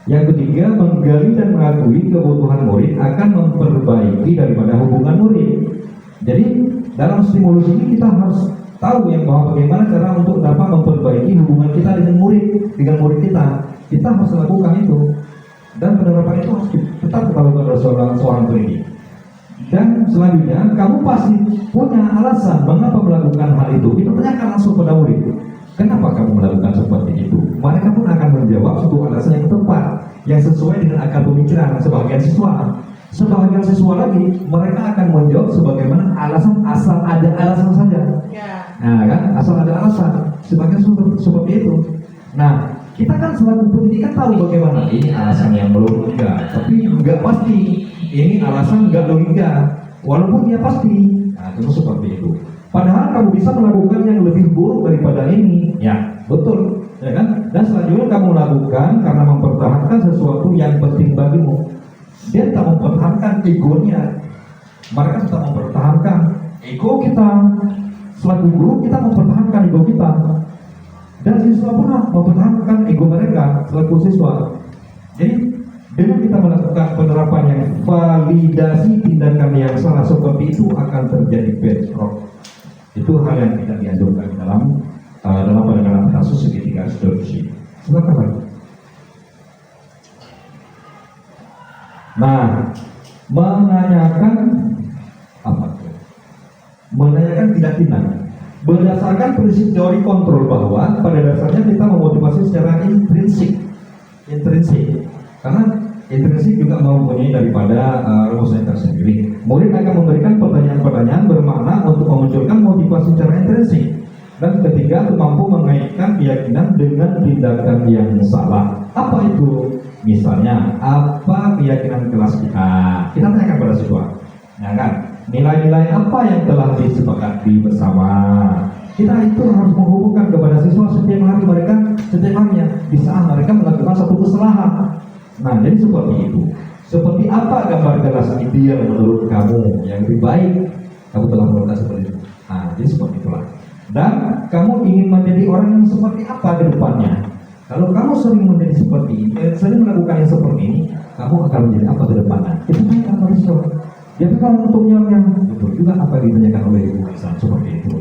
Yang ketiga, menggali dan mengakui kebutuhan murid akan memperbaiki daripada hubungan murid. Jadi dalam stimulus ini kita harus tahu yang bahwa bagaimana cara untuk dapat memperbaiki hubungan kita dengan murid kita. Kita harus lakukan itu. Dan penerapan itu harus tetap dilakukan oleh seorang pendidik. Dan selanjutnya, kamu pasti punya alasan mengapa melakukan hal itu. Kita tanyakan langsung pada murid, kenapa kamu melakukan seperti itu? Mereka pun akan menjawab suatu alasan yang tepat, yang sesuai dengan akal pemikiran sebagian siswa. Sebagian siswa lagi, mereka akan menjawab sebagaimana alasan, asal ada alasan saja. Nah kan, asal ada alasan, sebagian seperti itu. Nah, kita kan selaku pendidikan tahu bagaimana ini alasan yang logika, tapi nggak pasti. Ini alasan nggak logika, walaupun dia pasti. Nah, itu seperti itu. Padahal kamu bisa melakukan yang lebih buruk daripada ini. Ya, betul, ya kan? Dan selanjutnya kamu lakukan karena mempertahankan sesuatu yang penting bagimu. Dia tak mempertahankan egonya. Mereka tetap mempertahankan ego kita. Selaku guru kita mempertahankan ego kita. Dan siswa pun mempertahankan ego mereka selaku siswa. Jadi dengan kita melakukan penerapan yang validasi tindakan yang salah seperti itu akan terjadi bentrok. Itu hal yang tidak dianjurkan dalam penanganan kasus segitiga instruksi. Silakan Pak. Nah, menanyakan apa? Menanyakan tindak-tindak. Berdasarkan prinsip teori kontrol bahwa pada dasarnya kita memotivasi secara intrinsik. Karena intrinsik juga mempunyai daripada rumusnya tersendiri. Murid akan memberikan pertanyaan-pertanyaan bermakna untuk memunculkan motivasi secara intrinsik. Dan ketiga, mampu mengaitkan keyakinan dengan tindakan yang salah. Apa itu? Misalnya, apa keyakinan kelas kita? Kita tanyakan pada siswa. Nah kan, nilai-nilai apa yang telah disepakati bersama? Kita itu harus menghubungkan kepada siswa setiap harinya di saat mereka melakukan satu kesalahan. Nah, jadi seperti itu. Seperti apa gambar kelas ideal menurut kamu yang lebih baik? Kamu telah melakukan seperti itu. Nah, jadi seperti itulah. Dan kamu ingin menjadi orang yang seperti apa ke depannya? Kalau kamu sering menjadi seperti ini, sering melakukan yang seperti ini, kamu akan menjadi apa ke depannya? Itu tanyakan pada siswa. Jadi kalau untuk yang betul juga apa yang ditanyakan oleh Ibu Hasan seperti itu.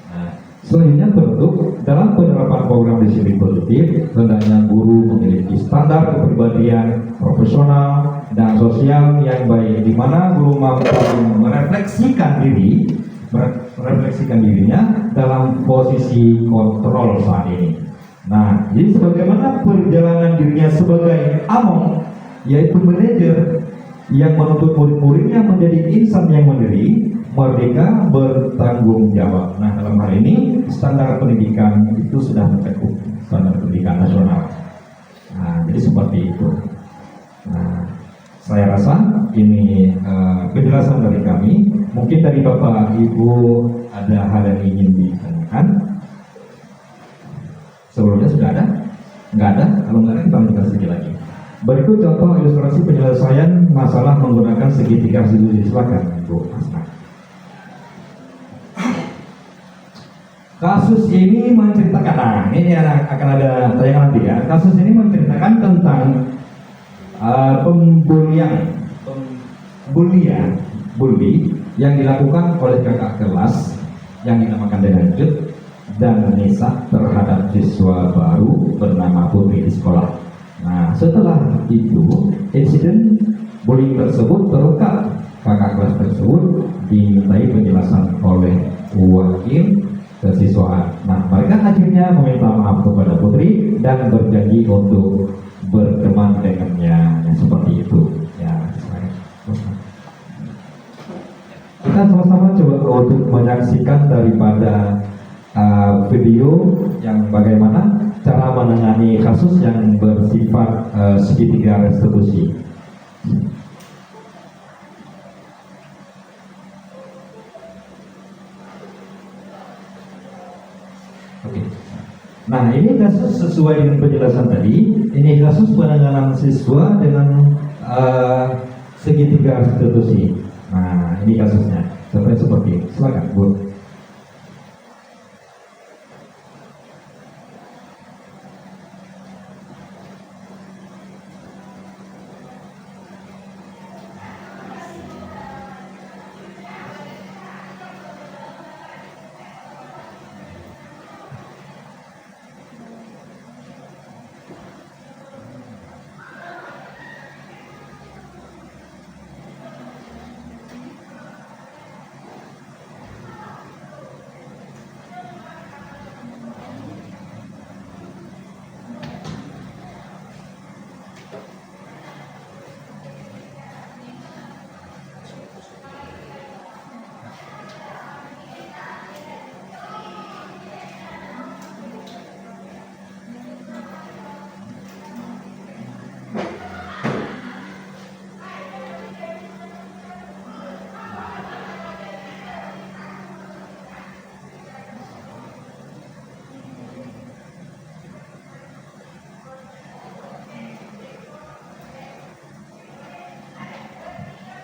Nah, selanjutnya bentuk dalam penerapan program disiplin positif, hendaknya guru memiliki standar kepribadian profesional dan sosial yang baik, di mana guru mampu merefleksikan dirinya dalam posisi kontrol saat ini. Nah, jadi sebagaimana perjalanan dirinya sebagai among, yaitu manajer yang menuntut murid-muridnya menjadi insan yang mandiri, merdeka, bertanggung jawab. Nah, dalam hal ini standar pendidikan itu sudah mencakup standar pendidikan nasional. Nah, jadi seperti itu. Nah, saya rasa ini penjelasan dari kami. Mungkin dari Bapak Ibu ada hal yang ingin ditanyakan. Sebelumnya sudah ada? Nggak ada? Kalau nggak ada kita lanjutkan sedikit lagi. Berikut contoh ilustrasi penyelesaian masalah menggunakan segitiga sisi. Silakan Bu Asma. Kasus ini menceritakan, nah ini akan ada tayangan nanti ya. Kasus ini menceritakan tentang bully yang dilakukan oleh kakak kelas yang dinamakan dengan Jud dan Nisa terhadap siswa baru bernama Putri di sekolah. Nah, setelah itu insiden bullying tersebut terungkap. Kakak kelas tersebut dimintai penjelasan oleh wakil kesiswaan. Nah, mereka akhirnya meminta maaf kepada Putri dan berjanji untuk berteman dengannya, yang seperti itu. Ya, kita sama-sama coba untuk menyaksikan daripada video yang bagaimana cara menangani kasus yang bersifat segitiga restitusi. Oke. Nah, ini kasus sesuai dengan penjelasan tadi. Ini kasus penanganan siswa dengan segitiga restitusi. Nah, ini kasusnya. Seperti ini. Silakan, Bu.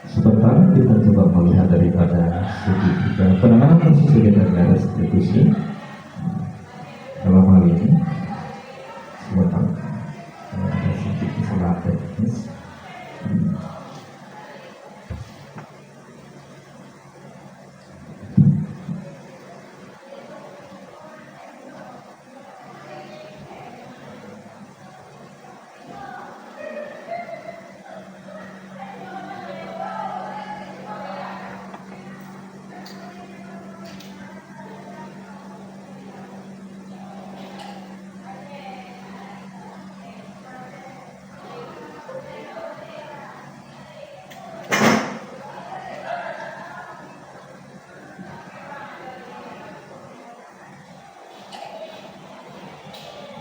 Sebentar kita coba melihat daripada segitiga penanganan kasus segitiga restitusi dalam hal ini. Sebentar, ada sedikit kesalahan teknis.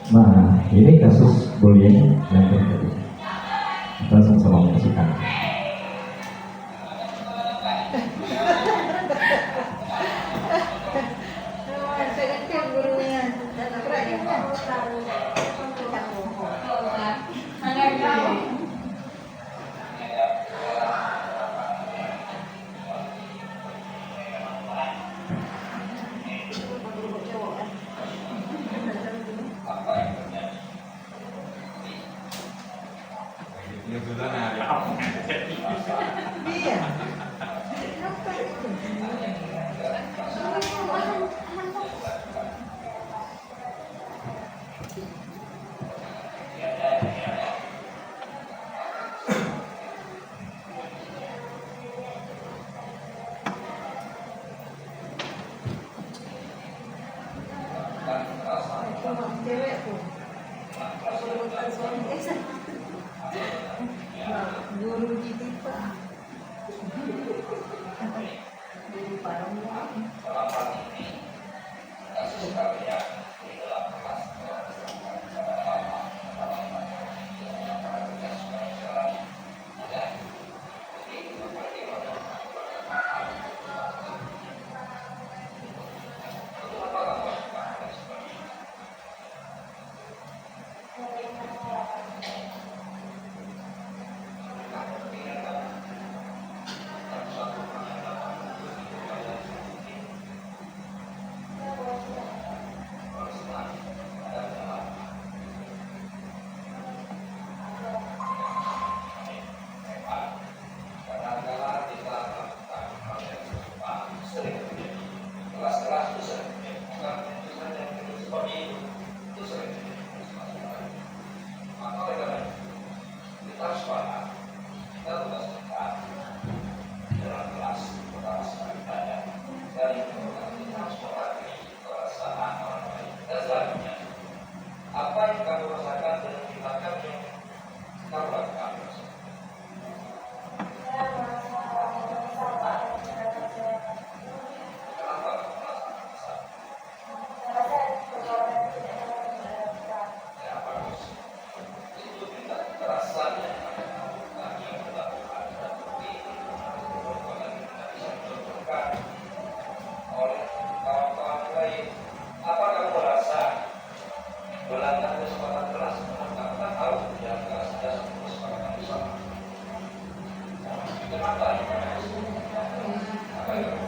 Nah, ini kasus bullying yang terjadi. Kita sama-sama menyaksikan. Guru gitu Pak. melanggar kesepakatan kelas, maka kita harus menjaga asas kesepakatan bersama. Kenapa? Apa yang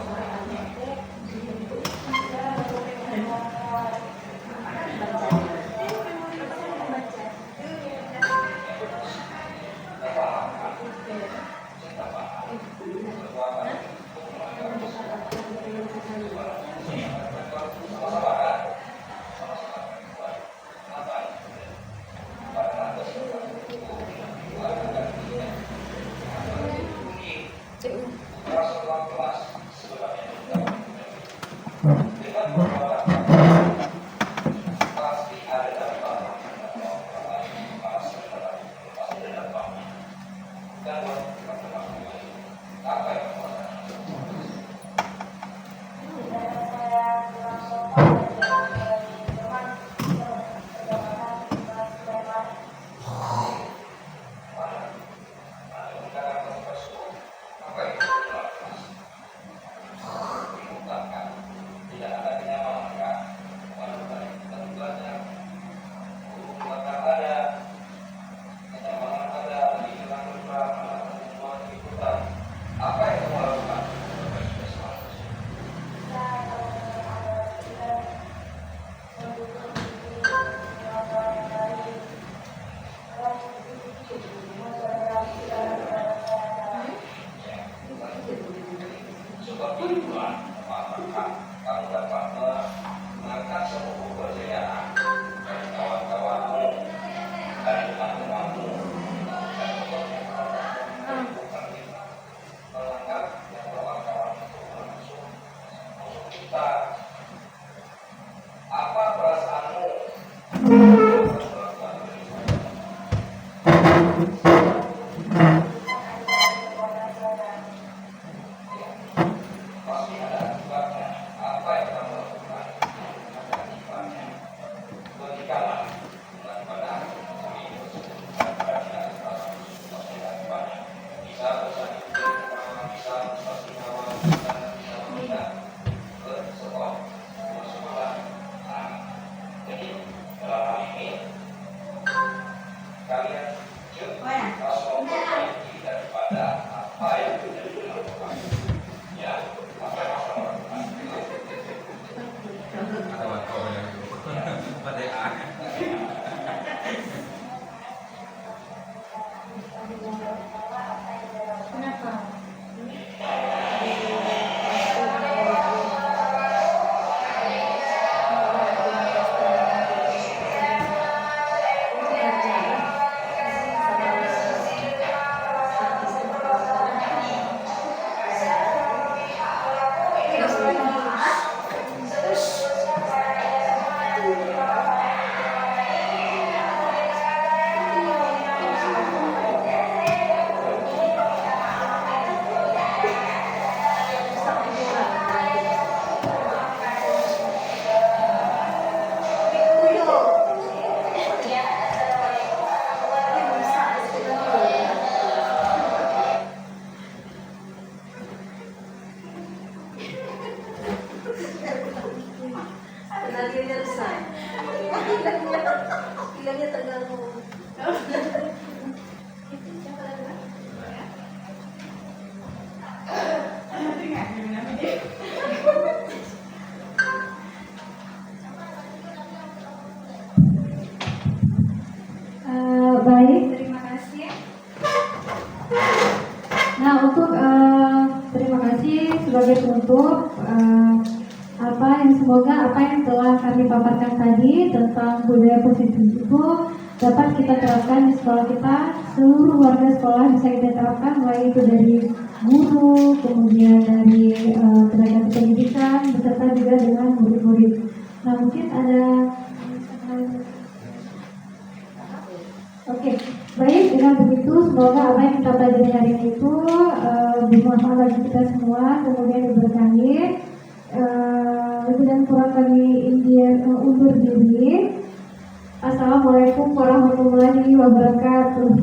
Baik, terima kasih. Nah, untuk terima kasih sebagai penutup, semoga apa yang telah kami paparkan tadi tentang budaya positif itu dapat kita terapkan di sekolah kita. Seluruh warga sekolah bisa kita terapkan, mulai itu dari guru, kemudian dari tenaga pendidikan, beserta juga dengan murid-murid. Nah, mungkin ada. Oke, baik, dengan begitu semoga apa yang kita pelajari hari ini itu bermanfaat bagi kita semua, kemudian diberkahi. Lebih dan kurang kami undur diri. Assalamualaikum warahmatullahi wabarakatuh.